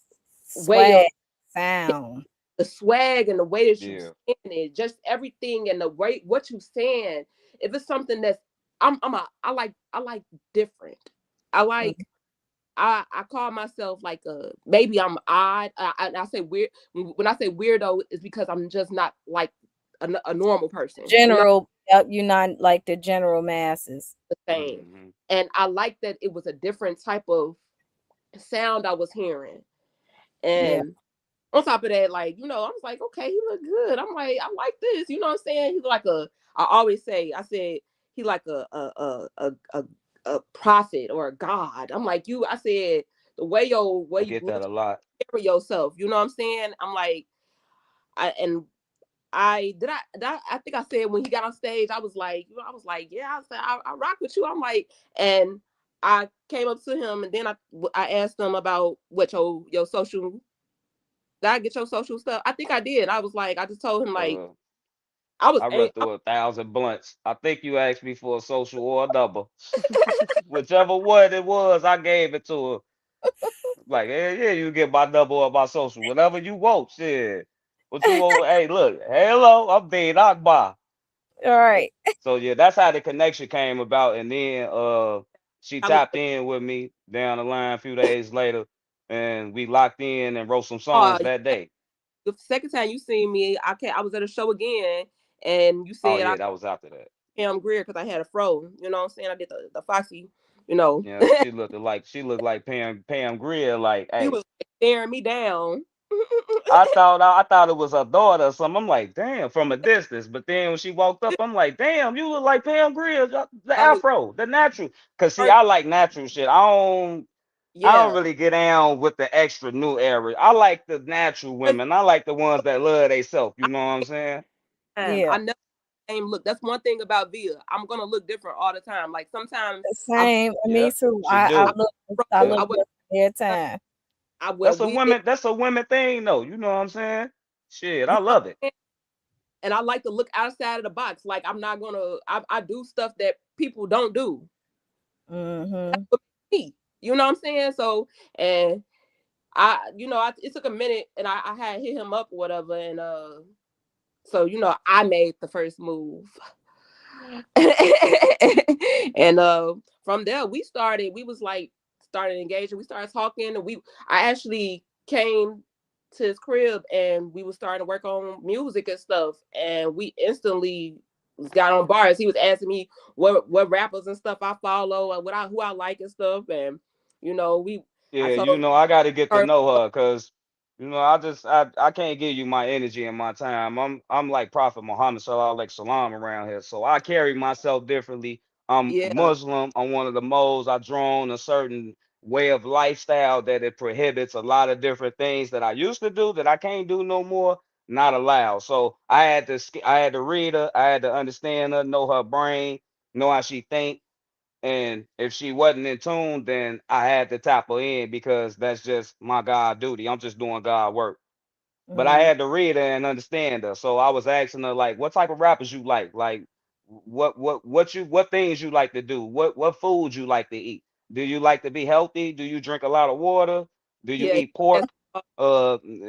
way of Swag sound. the swag and the way that you Yeah. saying it, just everything and the way what you saying. If it's something that's I like different. I Mm, like I call myself like a maybe I'm odd. I say weird when I say weirdo it's because I'm just not like a normal person. You know general, yep, you not like the general masses. the same. Hmm. And I like that it was a different type of sound I was hearing. Yeah. And on top of that, like, you know, I was like, okay, he look good. I'm like, I like this. You know what I'm saying? He's like I always say, I said, he like a prophet or a god. I'm like, you, I said, the way I you get look that a lot. for yourself, you know what I'm saying? I'm like, and I think I said when he got on stage, I was like, I was like, yeah, I said, I rock with you. I'm like, and I came up to him and then I asked him about what your social did I get your social stuff? I think I did. I was like, I just told him like Uh, I was I a run through 1,000 blunts. I think you asked me for a social or a double. Whichever one it was, I gave it to her. Like, yeah, yeah, you get my double or my social. Whatever you want, shit. What you want? Hey, look, hello, I'm Deen Akbar. All right. So yeah, that's how the connection came about. And then she I was tapped in with me down the line a few days later, and we locked in and wrote some oh songs that day. the second time you seen me, I was at a show again and you Oh said I yeah, that was after that. Pam Greer because I had a fro. You know what I'm saying? I did the Foxy, you know. Yeah, she looked like Pam Grier. Like, He hey, was like, staring me down. I thought it was her daughter or something. I'm like, damn, from a distance. But then when she walked up, I'm like, damn, you look like Pam Grier, the I was afro, the natural. Cause see, first I like natural shit. I don't yeah. really get down with the extra new era. I like the natural First women. I like the ones that love themselves. You know what I'm saying? time. Yeah. I never same look. That's one thing about Via. I'm gonna look different all the time. Like sometimes The I same. Me Yeah, too. she I do. I fro, Yeah. look different every time. I wear wig. That's a women thing though. You know what I'm saying? Shit, You I know love it. and I like to look outside of the box. Like I'm not gonna I do stuff that people don't do. Mm-hmm. Me. You know what I'm saying? So and it took a minute and I had hit him up or whatever and so I made the first move. And from there we was like started engaging, we started talking and I actually came to his crib and we was starting to work on music and stuff and we instantly got on bars. He was asking me what rappers and stuff I follow and who I like and stuff and we I Yeah, told I gotta get to her know her because I can't give you my energy and my time. I'm like Prophet Muhammad Sallallahu Alaihi Wasallam around here. So I carry myself differently. I'm yeah Muslim. I'm one of the moles. I drawn a certain way of lifestyle that it prohibits a lot of different things that I used to do that I can't do no more. Not allowed. So I had to read her. I had to understand her, know her brain, know how she think, and if she wasn't in tune, then I had to tap her in because that's just my God duty. I'm just doing God work. But I Mm, had to read her and understand her. So I was asking her like, what type of rappers you like? Like, what things you like to do? What foods you like to eat? Do you like to be healthy? Do you drink a lot of water? Do you Yeah, eat pork? that's,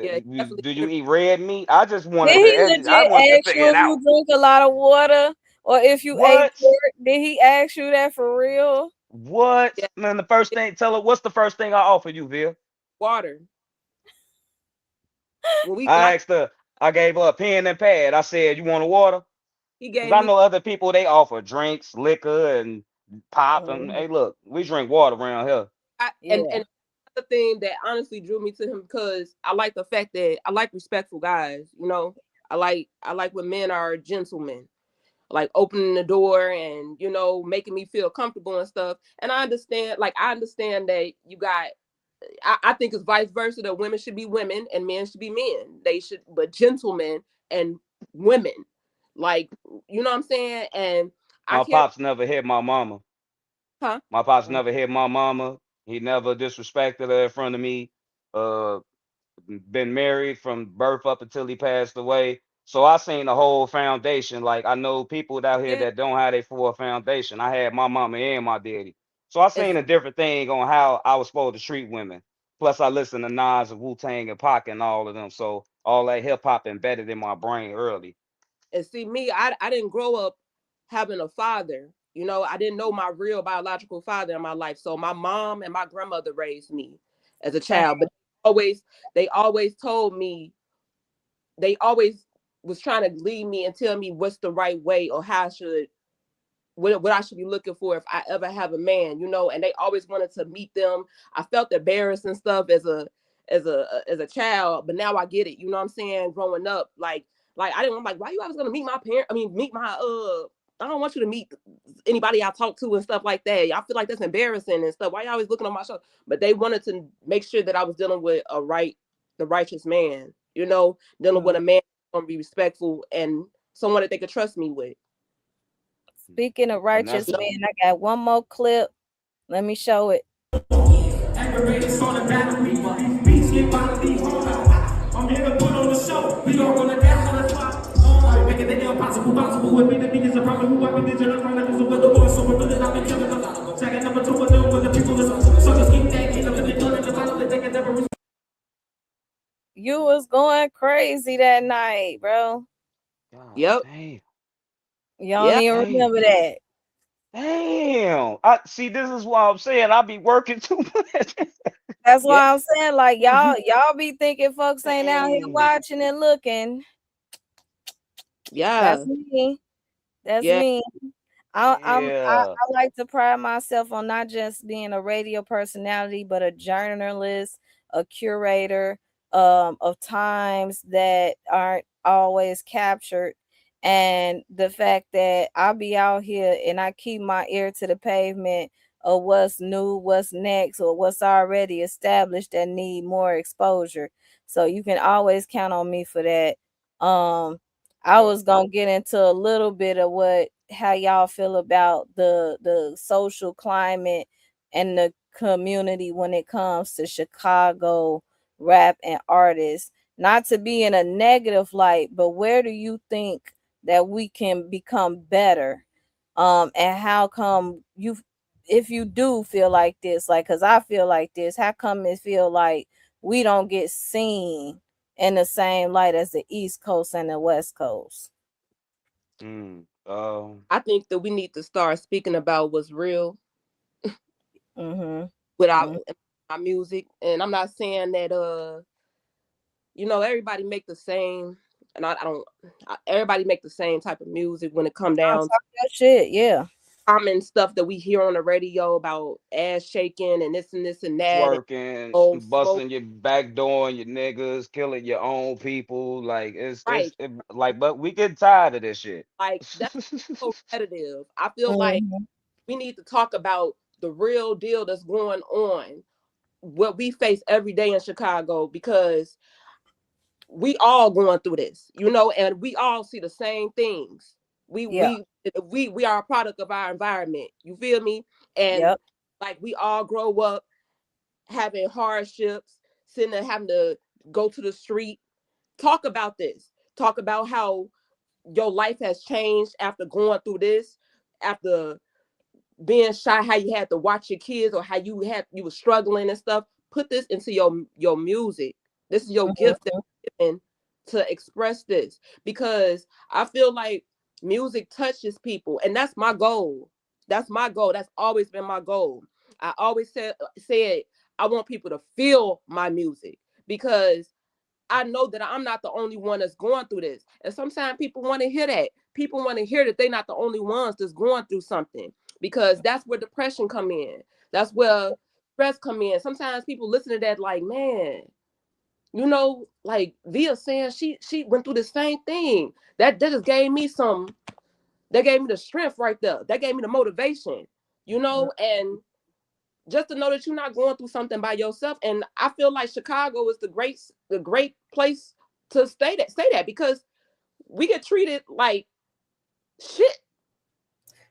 yeah, Do you definitely. eat red meat? I just Did wanted he to. I legit wanted to ask figure you it if you out. drink a lot of water or if you ate What? pork? Did he ask you that for real? What? Yeah, Man, the first thing. Tell her what's the first thing I offer you, Vil? water. When I I asked her. I gave her a pen and pad. I said, "You want a water?" he Because gave I me, know other people they offer drinks, liquor, and pop. And Mhm. hey, look, we drink water around here. and Yeah. the thing that honestly drew me to him because I like the fact that I like respectful guys. I like when men are gentlemen, like opening the door and making me feel comfortable and stuff. And I understand that you got. I think it's vice versa that women should be women and men should be men. They should, but gentlemen and women, like what I'm saying. And I My can't, pops never hit my mama. huh? My pops never hit my mama. He never disrespected her in front of me. Uh, been married from birth up until he passed away. So I seen the whole foundation. Like I know people out here Yeah, that don't have their full foundation. I had my mama and my daddy. So I it's seen a different thing on how I was supposed to treat women. Plus I listened to Nas and Wu Tang and Pac and all of them. So all that hip hop embedded in my brain early. and see me, I didn't grow up having a father. I didn't know my real biological father in my life. So my mom and my grandmother raised me as a Same. child, but they always told me, they always was trying to lead me and tell me what's the right way or how I should, what I should be looking for if I ever have a man. And they always wanted to meet them. I felt embarrassed and stuff as a child, but now I get it. You know what I'm saying? Growing up, like I didn't, I'm like, why you always gonna meet my parent? I mean, meet my I don't want you to meet anybody I talk to and stuff like that. I feel like that's embarrassing and stuff. Why you always looking on my show? But they wanted to make sure that I was dealing with the righteous man. Dealing with Mhm. a man gonna be respectful and someone that they could trust me with. Speaking of And righteous that's men, I got one more clip. Let me show it. Aggravated on the battle, beats get by the I'm here to put on the show. We gon' run it down on the clock. Making the impossible possible. With me, the biggest problem. Who I've been digital, trying to do with the boys. So we're building, I've been killing them. Second number two, with them, with the people. So just keep that, keep up in the gun, and the battle that they can never. You was going crazy that night, bro. God Yep. damn. You don't Yeah. even Damn. remember that. Damn. I see this is why I'm saying I be working too much. That's Yeah. why I'm saying, like, y'all be thinking folks ain't out here Damn. watching and looking. Yeah. That's me. That's Yeah. me. Yeah. I like to pride myself on not just being a radio personality, but a journalist, a curator of times that aren't always captured. And the fact that I'll be out here and I keep my ear to the pavement of what's new, what's next, or what's already established that need more exposure. So you can always count on me for that. I was gonna get into a little bit of how y'all feel about the social climate and the community when it comes to Chicago rap and artists. Not to be in a negative light, but where do you think that we can become better? And how come you, if you do feel like this, like, cause I feel like this, how come it feel like we don't get seen in the same light as the East Coast and the West Coast? Mm. I think that we need to start speaking about what's real Mm-hmm. with our, Mm-hmm. our music. And I'm not saying that everybody make the same, and I don't everybody make the same type of music when it come I'll down to talk that shit, yeah. common stuff that we hear on the radio about ass shaking and this and that, and Twerking, smoke. busting your back door and your niggas, killing your own people. Like Right. like, but we get tired of this shit. Like that's so repetitive. I feel like Mm-hmm. we need to talk about the real deal that's going on, what we face every day in Chicago, because we all going through this, and we all see the same things. We Yeah. we we are a product of our environment. You feel me? And Yep. like we all grow up having hardships, sitting there having to go to the street. Talk about this. Talk about how your life has changed after going through this, after being shy, how you had to watch your kids or how you were struggling and stuff. put this into your music. This is your gift that Mhm. you're given to express this, because I feel like music touches people, and that's my goal. That's my goal. That's always been my goal. I always said I want people to feel my music, because I know that I'm not the only one that's going through this. And sometimes people want to hear that. People want to hear that they're not the only ones that's going through something, because that's where depression come in. That's where stress come in. Sometimes people listen to that like, man, like Via saying she went through the same thing. That just gave me some. That gave me the strength right there. That gave me the motivation. And just to know that you're not going through something by yourself. And I feel like Chicago is the great place to stay that, because we get treated like shit.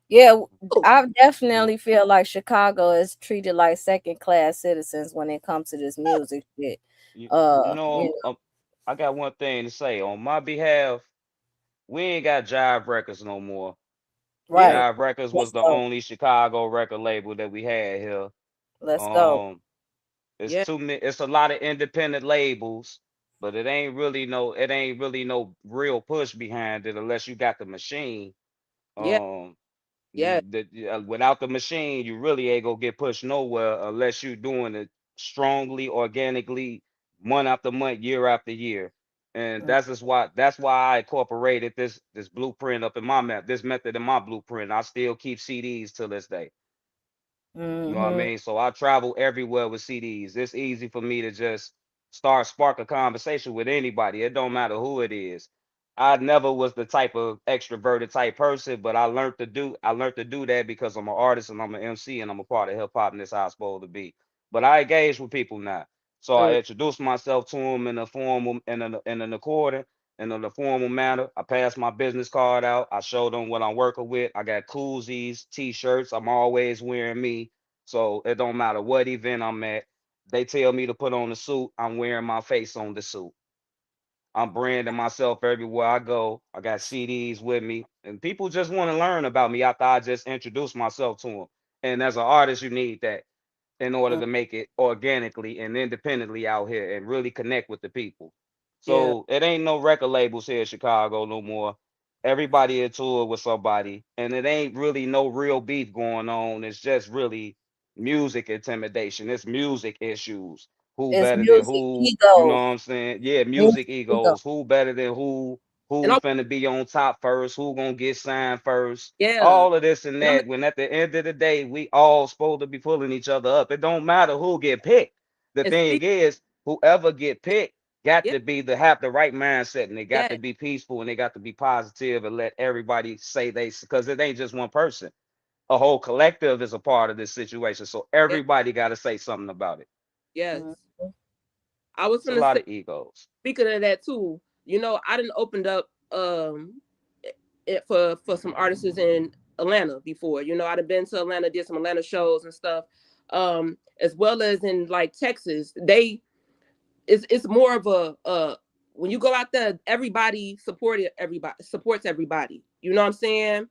Yeah, Oh, I You, definitely feel like Chicago is treated like second class citizens when it comes to this music shit. you, you Uh, you know, I got one thing to say on my behalf. We ain't got Jive Records no more. yeah, right. Jive Records was Let's the go. only Chicago record label that we had here. Let's go. Um, it's yeah, too many. It's a lot of independent labels, but it ain't really no real push behind it unless you got the machine. yeah, Um, yeah, without the machine, you really ain't gonna get pushed nowhere unless you're doing it strongly, organically, month after month, year after year. And that's why I incorporated this blueprint up in my map, this method in my blueprint. I still keep CDs till this day. You know what I Mhm. mean? So I travel everywhere with CDs. It's easy for me to just spark a conversation with anybody. It don't matter who it is. I never was the type of extroverted type person, but I learned to do that because I'm an artist and I'm an MC and I'm a part of hip hop, and that's how it's supposed to be. But I engage with people now. So I mm, introduce myself to them in a formal in an according and in a formal manner. I pass my business card out. I show them what I'm working with. I got koozies, t-shirts. I'm always wearing me. So it don't matter what event I'm at. They tell me to put on a suit. I'm wearing my face on the suit. I'm branding myself everywhere I go. I got CDs with me, and people just want to learn about me after I just introduce myself to them. And as an artist, you need that in order mm, to make it organically and independently out here and really connect with the people. yeah, So it ain't no record labels here in Chicago no more. Everybody in tour with somebody, and it ain't really no real beef going on. It's just really music intimidation. It's music issues. Who It's better than music who? You know ego. what I'm saying? Yeah, music Music ego. egos. Who better than who? and Who finna be on top first? Who gonna get signed first? yeah, All of this and and I'm that, when at the end of the day we all supposed to be pulling each other up. It don't matter who get picked. The and thing speak, is, whoever get picked got yeah, to have the right mindset, and they got yeah, to be peaceful, and they got to be positive, and let everybody say because it ain't just one person. A whole collective is a part of this situation, so yeah, everybody got to say something about it. yes. Mhm. I was It's a gonna lot say, of egos. speaking of that too, I didn't opened up it for some artists in Atlanta before. I'd have been to Atlanta, did some Atlanta shows and stuff. As well as in like Texas. It's more of a when you go out there, everybody supports everybody. You know what I'm saying?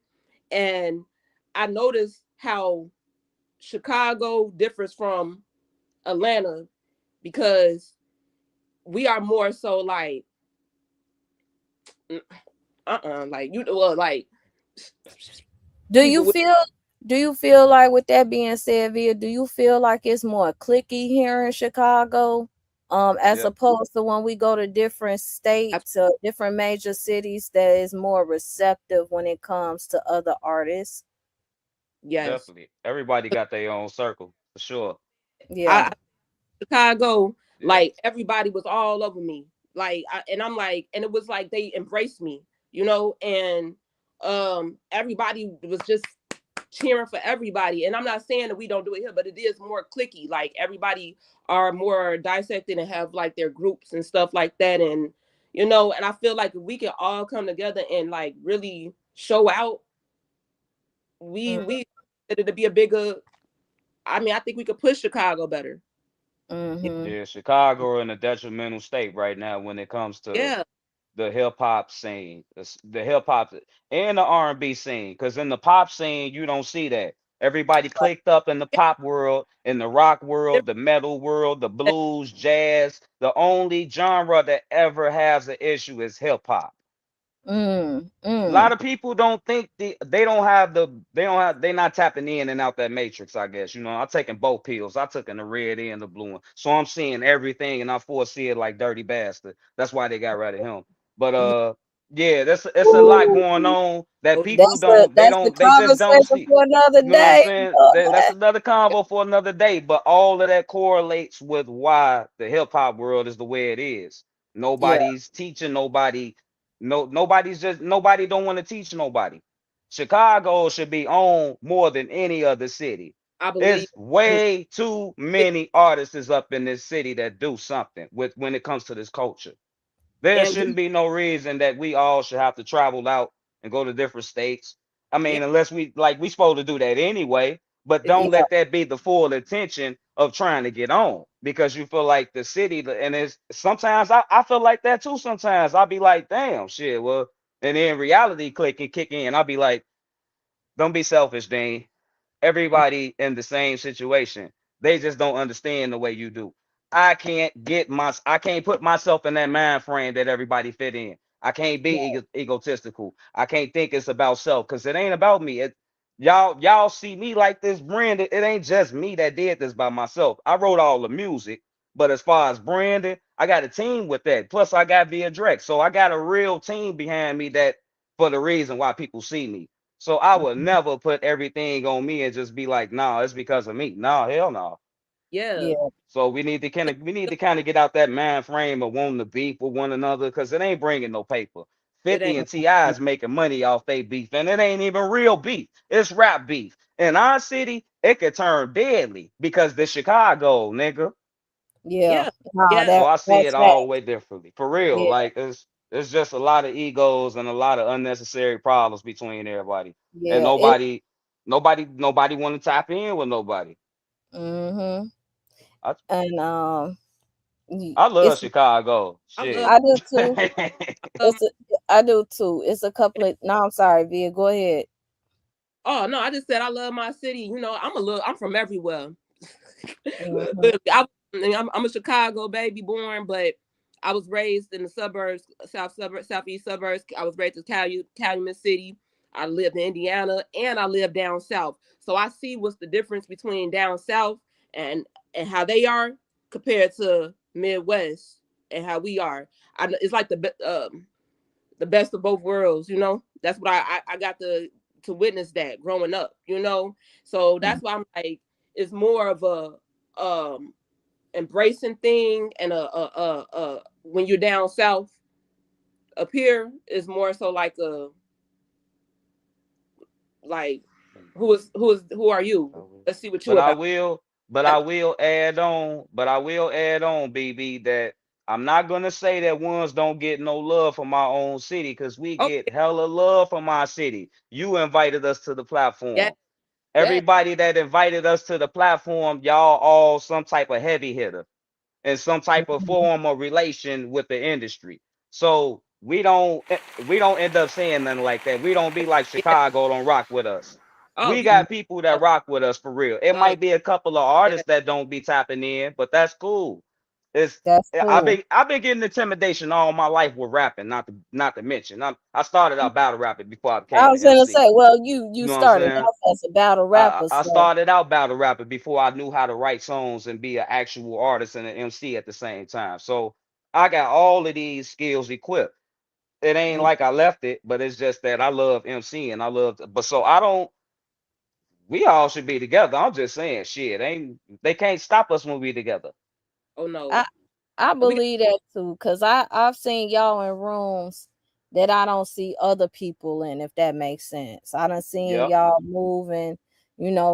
And I noticed how Chicago differs from Atlanta, because we are more so like like like Do you people with, feel do you feel like, with that being said, Via, do you feel like it's more clicky here in Chicago, as Yeah, opposed to when we go to different states or different major cities that is more receptive when it comes to other artists? yes. definitely. Everybody got their own circle for sure. Yeah. I Chicago, Yeah, like everybody was all over me. And I'm like, and it was like they embraced me, and everybody was just cheering for everybody. And I'm not saying that we don't do it here, but it is more clicky. Like everybody are more dissected and have like their groups and stuff like that. And I feel like if we can all come together and like really show out, we it to be a bigger. I mean, I think we could push Chicago better. Mhm. yeah. Chicago in a detrimental state right now when it comes to Yeah, the hip hop scene, the hip hop and the R&B scene. Because in the pop scene, you don't see that. Everybody clicked up in the pop world, in the rock world, the metal world, the Yeah, blues, jazz. The only genre that ever has an issue is hip hop. Mm, A lot mm. of people don't think they don't have they don't have they not tapping in and out that matrix, I guess. I'm taking both pills. I took in the red and the blue one. So I'm seeing everything and I foresee it like dirty bastard. That's why they got rid of him. But yeah, that's it's a lot Ooh, going on that oh, people that's the they just don't conversation see. for another You know what I'm day. saying? That's Lord. another convo for another day. But all of that correlates with why the hip hop world is the way it is. Yeah, Nobody's teaching nobody. Nobody don't want to teach nobody. Chicago should be owned more than any other city. I believe. It's way too many artists is up in this city that do something with when it comes to this culture. There And shouldn't be no reason that we all should have to travel out and go to different states. I yeah, mean, unless we supposed to do that anyway, but yeah, don't yeah, let that be the full intention of trying to get on because you feel like the city and it's sometimes I feel like that too. Sometimes I'll be like, damn shit, well, and then reality click and kick in. I'll be like, don't be selfish, Dean. Everybody in the same situation. They just don't understand the way you do. I can't put myself in that mind frame that everybody fit in. I can't be egotistical. I can't think it's about self because it ain't about me. Y'all see me like this brand. It ain't just me that did this by myself. I wrote all the music, but as far as branding, I got a team with that. Plus, I got Via Drexx, so I got a real team behind me that for the reason why people see me. So I would never put everything on me and just be like, nah, it's because of me. Nah, hell no. yeah. yeah, So we need to kind of get out that mind frame of wanting to beef with one another because it ain't bringing no paper. It 50 ain't. and Ti is making money off they beef, and it ain't even real beef. It's rap beef. In our city, it could turn deadly because the Chicago, nigga. yeah. Yeah, Nah, yeah, So I see that's it fact. all way differently. For real. Yeah, Like it's just a lot of egos and a lot of unnecessary problems between everybody. And yeah. It. nobody want to tap in with nobody. Mhm. I And I love it's Chicago. I love. Shit. I do too. I love It's a, I do too. It's a couple of. No, I'm sorry, Via. Go ahead. oh no, I just said I love my city. I'm from everywhere. Mhm. Look, I'm a Chicago baby born, but I was raised in the suburbs, southeast suburbs. I was raised in Calumet City. I lived in Indiana and I lived down south. So I see what's the difference between down south and and how they are compared to Midwest and how we are. It's like the best of both worlds. That's what I got to witness that growing up. So that's why I'm like, it's more of a embracing thing, and when you're down south. Up here is more so like a like who are you? Let's see what you But I about. will, but Like, I will add on, BB, that I'm not gonna say that ones don't get no love from my own city, because we oh get hella love from our city. You invited us to the yeah, platform. yeah, Everybody that invited us to the platform, y'all all some type of heavy hitter and some type of form of relation with the industry. So we don't end up saying nothing like that. We don't be like yeah. Chicago don't rock with us. Oh We yeah, got people that rock with us for real. It oh might be a couple of yeah, artists that don't be tapping in, but that's cool. It's That's I've cool. been I've been getting intimidation all my life with rapping, not to mention. I started out battle rapping before I I became an was gonna MC. say, well, you You know what I'm started saying? off as a battle I rapper, I so started out battle rapping before I knew how to write songs and be an actual artist and an MC at the same time. So I got all of these skills equipped. It ain't mm, like I left it, but it's just that I love MC and I love. But so I don't. We all should be together. I'm just saying, shit. Ain't they can't stop us when we together. oh no, I I we got believe that too, cause I've seen y'all in rooms that I don't see other people in, if that makes sense. I done seen Yep. y'all moving,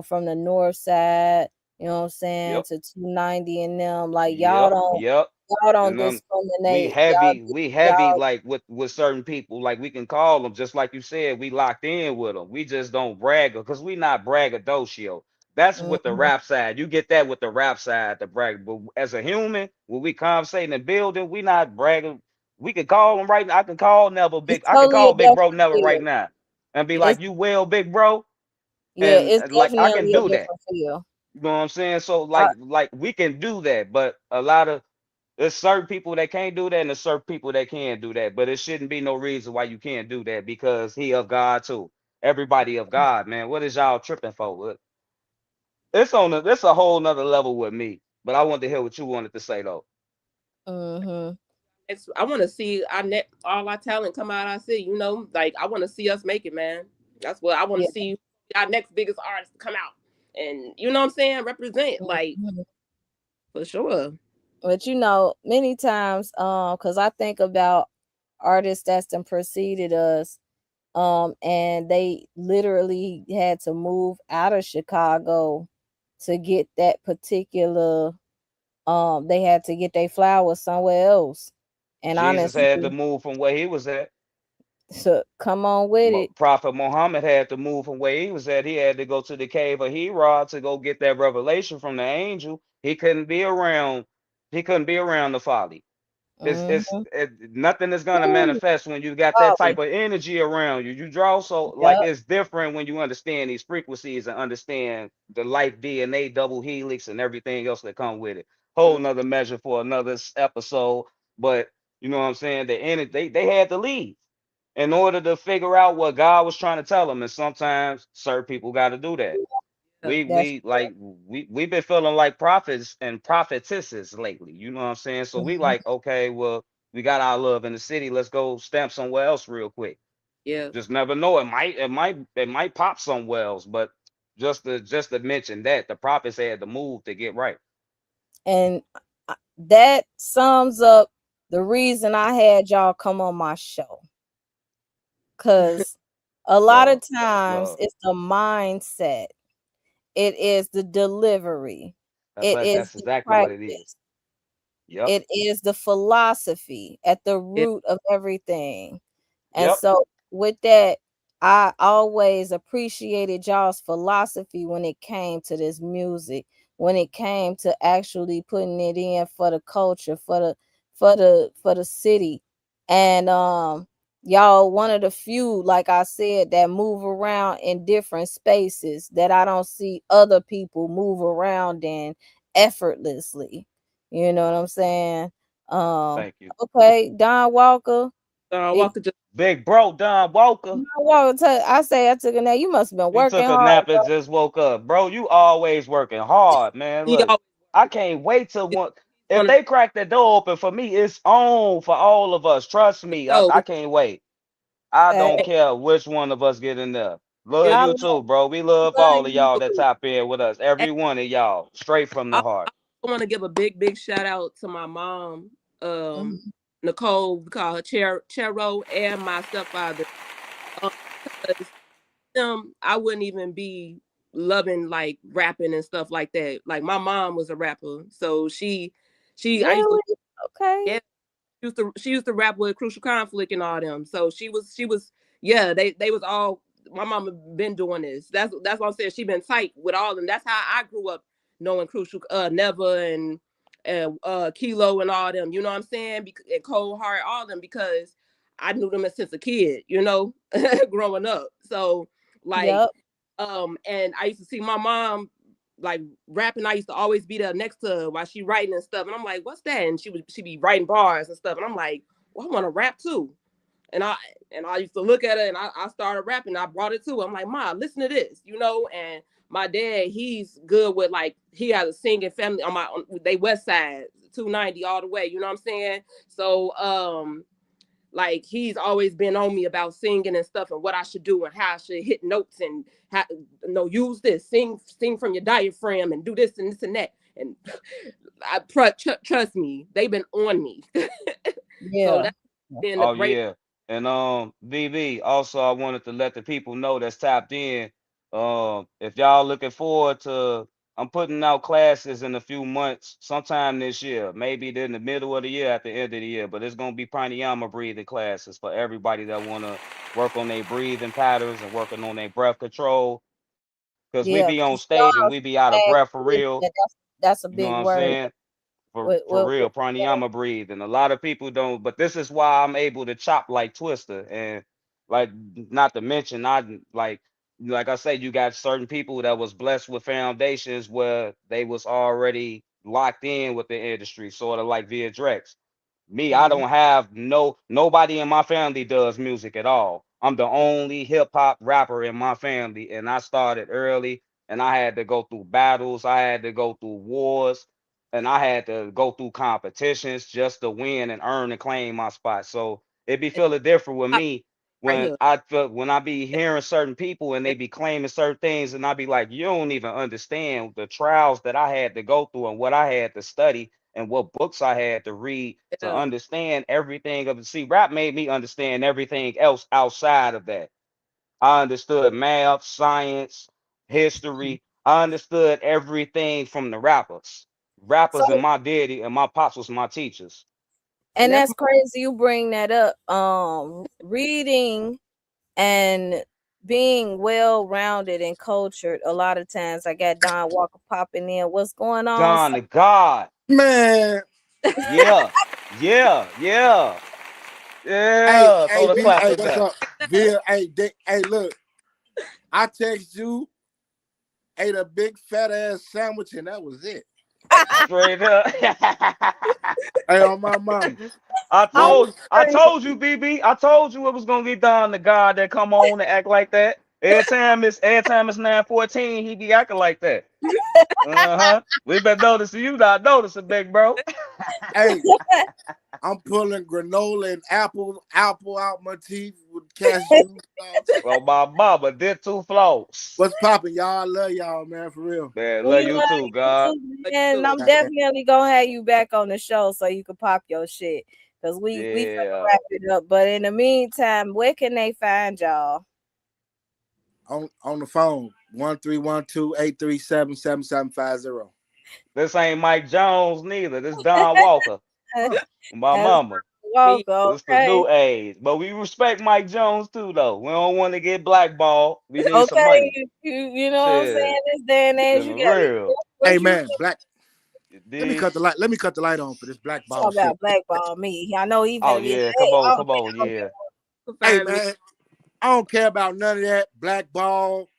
from the north side, you know what I'm saying, Yep. to 290 and them. Like Yep. Yep. y'all don't And we discriminate. heavy, we heavy Y'all like with certain people. Like we can call them just like you said. We locked in with them. We just don't brag because we not braggadocio. That's with the mhm. rap side. You get that with the rap side, the brag. But as a human, when we conversate in building, we not bragging. We can call them right now. I can call Neville It's big. I can totally a call Big Bro different Neville right feel. now and be It's like, "You well, big bro?" Yeah, And it's like I can definitely a do that. different feel. You know what I'm saying? So I, like we can do that, but a lot of there's certain people that can't do that, and there's certain people that can do that. But it shouldn't be no reason why you can't do that because he of God too. Everybody of God, man. What is y'all tripping for? It's a whole nother level with me. But I wanted to hear what you wanted to say though. mm-hmm. I want to see all our talent come out. I see, like I want to see us make it, man. That's what I want Yeah. to see. Our next biggest artist come out, and you know what I'm saying, represent like Mhm. for sure. But many times, because I think about artists that's done preceded us, and they literally had to move out of Chicago to get that particular. They had to get their flowers somewhere else, and Jesus had to honestly, move from where he was at. so come on with it. Prophet Muhammad had to move from where he was at. He had to go to the cave of Hira to go get that revelation from the angel. He couldn't be around. He couldn't be around the folly. Mm-hmm. Nothing is gonna manifest when you got that type Folly. of energy around you. You draw so like Yep. it's different when you understand these frequencies and understand the life DNA, double helix, and everything else that come with it. Whole nother measure for another episode. But you know what I'm saying? They had to leave in order to figure out what God was trying to tell them. And sometimes certain people got to do that. Yeah. That's We've been feeling like prophets and prophetesses lately. You know what I'm saying? So we mhm. like, okay, well, we got our love in the city. Let's go stamp somewhere else real quick. Yeah. Just never know. It might pop somewhere else. But just to mention that the prophets had to move to get right. And that sums up the reason I had y'all come on my show. Cause a lot of Love, times love. it's the mindset, it is the delivery, it is That's the exactly what it is. practice, Yep. it is the philosophy at the Yeah. root of everything. And Yep. so with that, I always appreciated y'all's philosophy when it came to this music, when it came to actually putting it in for the culture, for the city. And y'all one of the few, like I said, that move around in different spaces that I don't see other people move around in effortlessly. You know what I'm saying? Um Thank you. okay, Don Walker. Walker just Big bro, Don Walker. I say I took a nap. You must have been He working took a hard, nap bro. and just woke up. Bro, you always working hard, man. he Look, always I can't wait till one. If one of they crack the door open for me, it's on for all of us. Trust me. I, the I can't wait. I don't Hey, care which one of us get in there. Love it's I you love, too, bro. We love love all of you. y'all that tap in with us. Every Hey, one of y'all. Straight from the I heart. want to give a big shout out to my mom, mhm. Nicole. We call her Chero, and my stepfather. Um, because them, I wouldn't even be loving like rapping and stuff like that. Like my mom was a rapper, so I used to, Really? Okay. yeah, she used to rap with Crucial Conflict and all them. So she was yeah, they was all my mama been doing this. That's what I'm saying. She been tight with all of them. That's how I grew up knowing Crucial Never and Kilo and all them. You know what I'm saying? And Cold Heart, all them because I knew them since a kid, growing up. So like Yep. and I used to see my mom like rapping. I used to always be there next to her while she writing and stuff. And I'm like, what's that? And she be writing bars and stuff. And I'm like, well, I want to rap too. And I used to look at her and I started rapping. I brought it to her. I'm like, Ma, listen to this, and my dad, he's good with like he has a singing family on they west side, 290 all the way, you know what I'm saying? So like he's always been on me about singing and stuff and what I should do and how I should hit notes and how use this, sing from your diaphragm and do this and this and that. And trust me, they've been on me. So Yeah. that's been a Oh great. yeah. And VV, also I wanted to let the people know that's tapped in. If y'all looking forward to I'm putting out classes in a few months, sometime this year, maybe in the middle of the year at the end of the year, but it's gonna be pranayama breathing classes for everybody that wanna work on their breathing patterns and working on their breath control. Cause we Yeah. be on Because stage and we be out of breath for real. that's a You know what big I'm word. saying? for With, for with, real with, pranayama breathe, and a lot of people don't, but this is why I'm able to chop like Twister. And like, not to mention, I like like I say, you got certain people that was blessed with foundations where they was already locked in with the industry, sort of like Via Drex. Me, I Mhm. don't have nobody in my family does music at all. I'm the only hip hop rapper in my family, and I started early, and I had to go through battles, I had to go through wars, and I had to go through competitions just to win and earn and claim my spot. So it be feeling different with me Right when here. I be hearing certain people and they be claiming certain things, and I be like, you don't even understand the trials that I had to go through and what I had to study and what books I had to read to Yeah. understand everything of it. See, rap made me understand everything else outside of that. I understood math, science, history. I understood everything from the rappers. So, Rappers and my daddy and my pops was my teachers. and That's that's crazy you bring that up. Reading and being well rounded and cultured. A lot of times, I got Don Walker popping in. What's going on? Don the God. Man, Yeah. Yeah. Yeah. hey, Yeah. hey, Throw the B, hey, clappers what's back. up? Bill, hey, hey, look, I text you, ate a big fat ass sandwich, and that was it. Straight up. Hey, on my mama. I'm Look, I told you, BB. I told you it was gonna get Don the God that come on and act like that. Every time it's 9:14, he be acting like that. Uh-huh. We been noticing you not noticing, big bro. hey, I'm pulling granola and apple out my teeth with cashew. Well, my mama did 2 floors. What's popping, y'all? I love y'all, man, for real. Man, love We you love too, you God. too, like man. And too. I'm definitely gonna have you back on the show so you can pop your shit. Cause we finna Yeah. wrap it up. But in the meantime, where can they find y'all? On the phone, 1312-837-7750. This ain't Mike Jones neither. This Don Walker. My That's mama. Me. Walker, This the okay. new age. But we respect Mike Jones too, though. We don't want to get blackballed. We need some Okay, money. you know what I'm saying? Shit. This day and age, This you is got real. Hey, what you man, black. You Let me dig? cut the light. Let me cut the light on for this black ball talk shit. about blackball me. I know he Oh finna be like, yeah, hey, oh, come on, okay. yeah. Hey, Find me. man, I don't care about none of that black ball,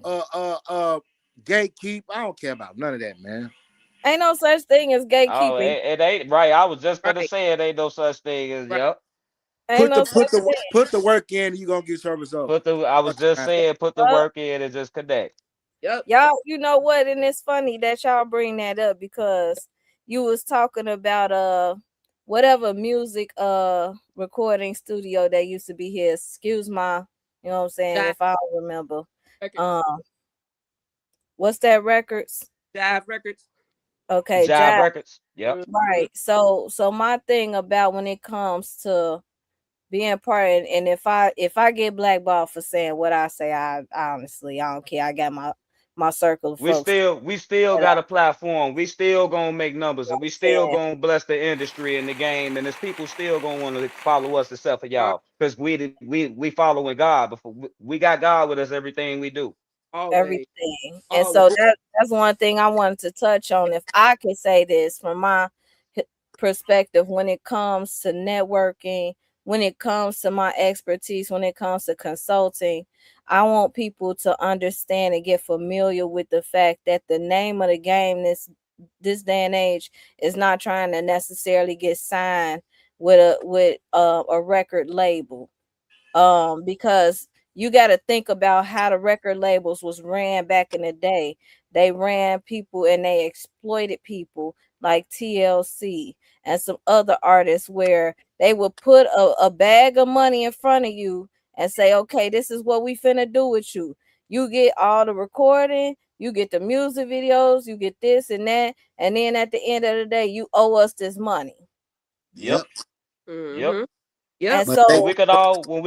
uh, uh, uh, gatekeep. I don't care about none of that, man. Ain't no such thing as Oh, gatekeeping. it ain't right. I was just gonna Right. say it ain't no such thing as Right. yep. Ain't no such thing. Put the work in. You gonna get service over. I was Fuck you, just man. saying put the Yup. work in and just connect. Yep. Y'all, you know what? And it's funny that y'all bring that up because you was talking about whatever music recording studio that used to be here. Excuse my, you know what I'm saying, Jive if I don't remember. Records. Um, what's that records? Jive Records. Okay, Jive Jive. Records. Yep. Mhm. Right. So my thing about when it comes to being part and if I get blackballed for saying what I say, I honestly I don't care. I got my circle of folks We still that got a platform. We still gonna make numbers and we still understand gonna bless the industry and the game. And there's people still gonna want to follow us except for Right. y'all. Because we following God before we got God with us everything we do. Always. everything. And Always. so that's one thing I wanted to touch on. If I could say this from my perspective when it comes to networking, when it comes to my expertise, when it comes to consulting, I want people to understand and get familiar with the fact that the name of the game this day and age is not trying to necessarily get signed with a record label, because you got to think about how the record labels was ran back in the day. They ran people and they exploited people like TLC and some other artists where they would put a bag of money in front of you and say, okay, this is what we finna do with you. You get all the recording, you get the music videos, you get this and that, and then at the end of the day you owe us this money. Yep. Yep. Yep. Mm-hmm. Yep. And But they When so we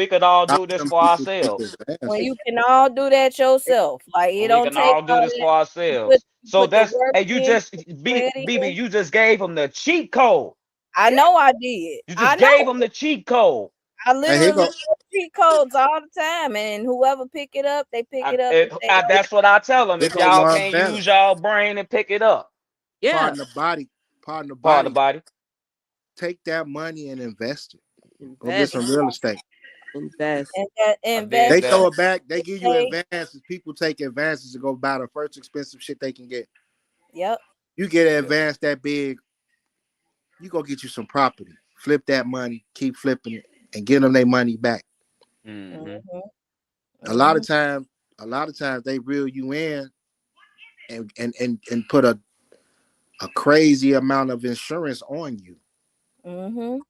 could all stop do this them for people take ourselves. when advantage. you can all do that yourself, like it When we don't can take all do all this that. for You put ourselves. you So put the that's work and you in, just put it BB, in. you just gave them the cheat code. I know I did. You I just know gave it. them the cheat code. I Hey, here literally go. use cheat codes all the time, and whoever pick it up, they pick it up and say, "Oh, That's what I tell them. Here If go y'all one can't better. use y'all brain and pick it up, Yeah. Pardon the body. Pardon the part of body. the body. Take that money and invest it. Go get Invest. some real estate. Invest. and that I dig They invest throw that. it back. They give you stay. advances. People take advances to go buy the first expensive shit they can get. Yep. You get an Yeah. advance that big, you go get you some property. Flip that money, keep flipping it, and get them their money back. Mm-hmm. Mhm. A lot of Mhm. times, they reel you in and put a crazy amount of insurance on you. Mhm.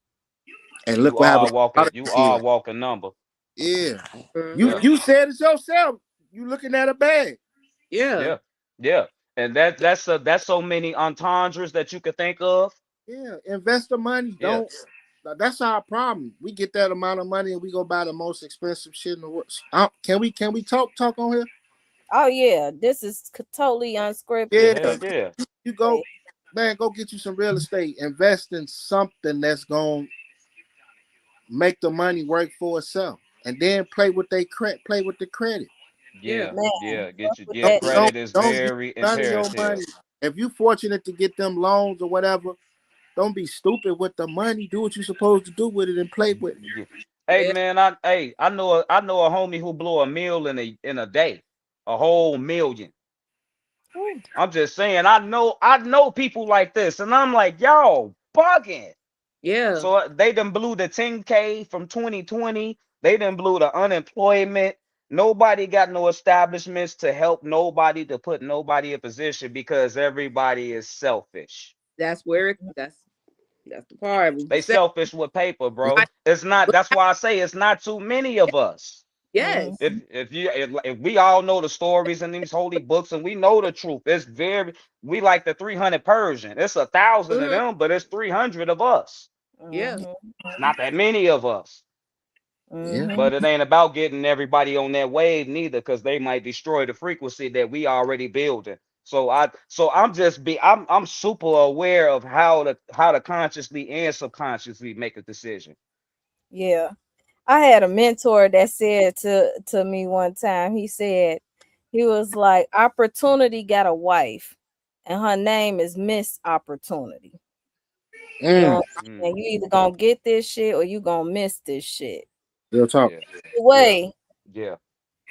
And You look what are happened. walking. You are walking number. Yeah. You Yeah. Mm-hmm. you said it yourself. You looking at a bag. Yeah. Yeah. Yeah. And that's so many entendres that you could think of. Yeah. Invest the money. Yeah. Don't. That's our problem. We get that amount of money and we go buy the most expensive shit in the world. Can we talk on here? Oh yeah, this is totally Yeah. unscripted. Hell yeah. You go, man. Go get you some real estate. Invest in something that's gonna make the money work for itself, and then play with the credit. Yeah. Yeah. Man, Yeah. Get fuck you. with Yeah. that shit. Credit is Don't get very none of your imperative. money. If you're fortunate to get them loans or whatever, don't be stupid with the money. Do what you're supposed to do with it and play with it. Yeah. Hey man, I know a homie who blew a meal in a day, a whole million. Whew. I'm just saying, I know people like this, and I'm like, y'all bugging. Yeah. So they done blew the 10K from 2020. They done blew the unemployment. Nobody got no establishments to help nobody to put nobody in position because everybody is selfish. That's where that's the part. We be They saying, selfish with paper, bro. like, It's not. look, That's why I say it's not too many of us. Mhm. yes. If we all know the stories in these holy books and we know the truth, it's very we like the 300 Persian. It's 1,000 of Mm-hmm. them, but it's 300 of us. Yeah. Mhm. It's not that many of us. Yeah. Mhm. But it ain't about getting everybody on that wave neither, because they might destroy the frequency that we already building. I'm super aware of how to consciously and subconsciously make a decision. Yeah. I had a mentor that said to me one time, he was like, opportunity got a wife, and her name is Miss Opportunity. You know Mm. what I'm saying? Mm, You either gonna get this shit or you gonna miss this shit. Real talk. yeah, Either yeah, way, yeah,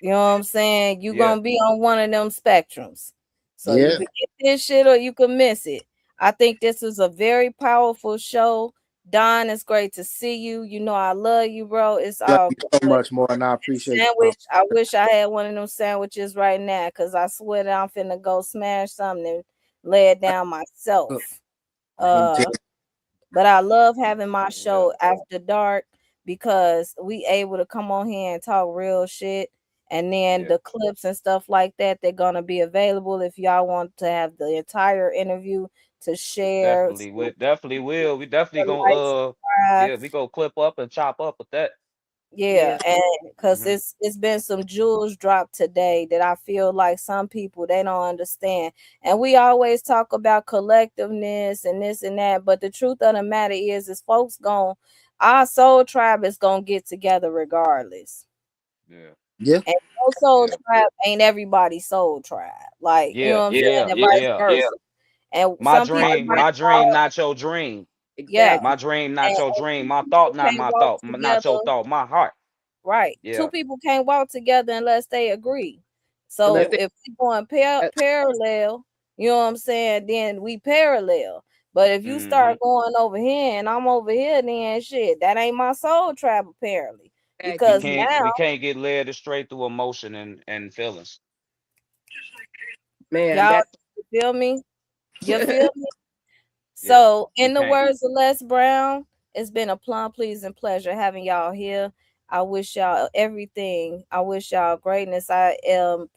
you know what I'm saying? You yeah. gonna be on one of them spectrums. So you Yeah. could get this shit or you could miss it. I think this is a very powerful show. Don, it's great to see you. You know I love you, bro. It's Love all you so good. much more, and I appreciate you. Sandwich. I wish I had one of them sandwiches right now because I swear that I'm finna go smash something and lay it down Look, myself. let me tell Uh but I love having my Yeah, show after dark because we able to come on here and talk real shit. And then yeah. the clips and stuff like that, they're gonna be available if y'all want to have the entire interview to share. Definitely will. Definitely will. We definitely gonna Like, subscribe. yeah, we go clip up and chop up with that. Yeah, Yeah. and because Hmm. it's been some jewels dropped today that I feel like some people they don't understand. And we always talk about collectiveness and this and that, but the truth of the matter is folks going our soul tribe is gonna get together regardless. Yeah, Yeah. And your soul yeah, tribe ain't everybody's soul tribe. Like, you know yeah, what I'm saying? yeah, And vice yeah. versa. And My some people dream, might my dream, call, not your dream. yeah. Exactly. My dream, not And your dream. two My thought, people not can't my walk thought. Not your together. thought, my heart. Right. Two Yeah, people can't walk together unless they agree. Unless So yeah, they if we going parallel, you know what I'm saying, then we parallel. But if you mm-hmm. start going over here and I'm over here, then shit, that ain't my soul tribe apparently. exactly. Because now, We can't get led astray through emotion and feelings. Man, y'all, that you feel me? You feel me? Yeah, So, we in the can't. words of Les Brown, it's been a plum pleasing pleasure having y'all here. I wish y'all everything. I wish y'all greatness. I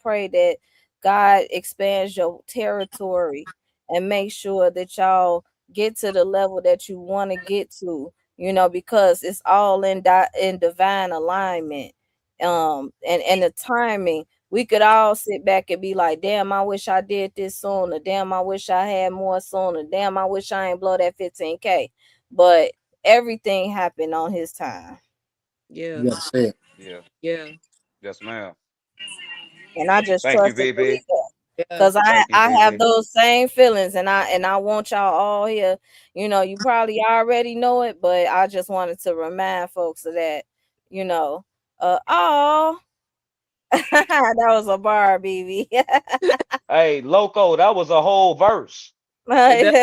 pray that God expands your territory and make sure that y'all get to the level that you want to get to. You know, because it's all in divine alignment. And the timing we could all sit back and be like, damn, I wish I did this sooner. Damn, I wish I had more sooner. Damn, I wish I ain't blow that 15K. But everything happened on his time. yeah. You gotta say it. Yeah, Yeah. yes, ma'am. And I just Thank you, trust and BB. believe that. Yeah. Cause I Thank you, I have BB. those same feelings and I want y'all all here. You know, you probably already know it, but I just wanted to remind folks of that. you know, oh, that was a bar, BB. Hey, Loco, that was a whole verse. Man.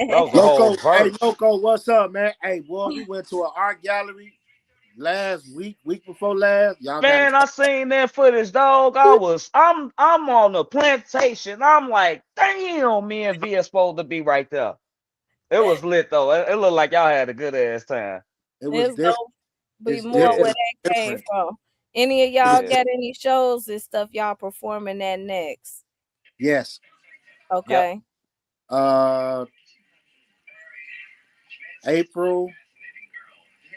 That was a whole Loco, hey verse. Loco, what's up, man? Hey boy, we went to an art gallery last week before last. Y'all got to Man, I seen that footage, dog. I'm on the plantation. I'm like, damn, me and V are supposed to be right there. It was lit though. It looked like y'all had a good ass time. It was It's different. gonna be It's more Yeah. where different. that came Different. from. Any of y'all Yeah. got any shows and stuff y'all performing that next? Yes. Yep. Okay. Uh,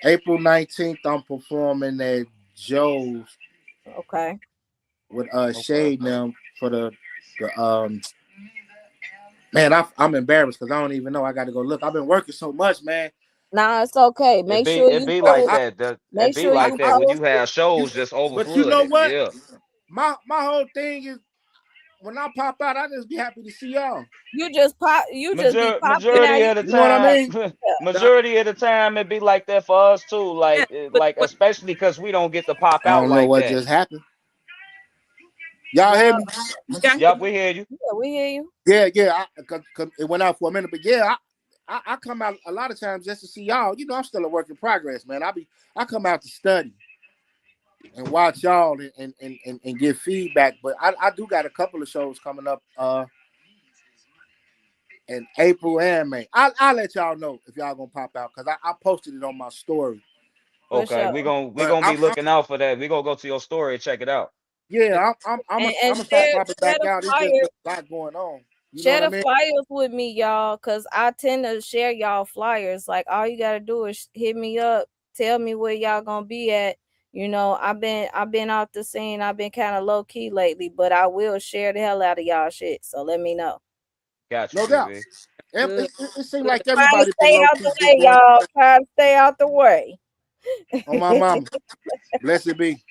April 19th, I'm performing at Joe's Okay. with Okay. Shade them for the man. I'm embarrassed because I don't even know. I got to go look. I've been working so much, man. Nah, it's okay. It Make be sure it you be like post. I, that. It Make be sure I, you like that I, when you post it. have shows just but you know overflooded. what? Yeah. My whole thing is when I pop out, I just be happy to see y'all. You just pop. You just be popping out. Majority of the You know what I time, mean? That- majority of the time it be like that for us too. Yeah. But Like especially because we don't get to pop I out don't know like what that. just happened. Y'all hear Y'all, me? yeah, Yup, we hear you. yeah, we hear you. Yeah. It went out for a minute, but yeah, I come out a lot of times just to see y'all. You know, I'm still a work in progress, man. I come out to study and watch y'all and give feedback. But I do got a couple of shows coming up in April and May. I'll let y'all know if y'all gonna pop out because I posted it on my story. For Okay, sure. we But gonna be looking out for that. We gonna go to your story and check it out. yeah, I'm And gonna start popping share back the out. It's just flyer. a lot going on. You know Share what I the mean? flyers with me, y'all, cause I tend to share y'all flyers. Like all you gotta do is hit me up, tell me where y'all gonna be at. You know, I've been off the scene. I've been kind of low key lately, but I will share the hell out of y'all shit. So let me know. Got you, No doubt. BB. good. It seems Good. like Try to everybody been stay low out key the just way, going y'all. Try to stay out the way. on my mama. Blessed be.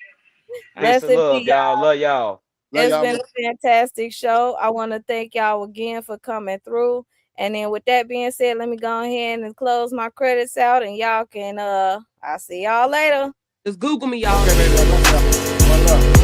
Peace and Blessed love, be y'all. y'all. Love y'all. Love It's y'all, been man. a fantastic show. I want to thank y'all again for coming through. And then with that being said, let me go ahead and close my credits out and y'all can I'll see y'all later. Just Google me, y'all. Okay, baby. I love y'all. One love.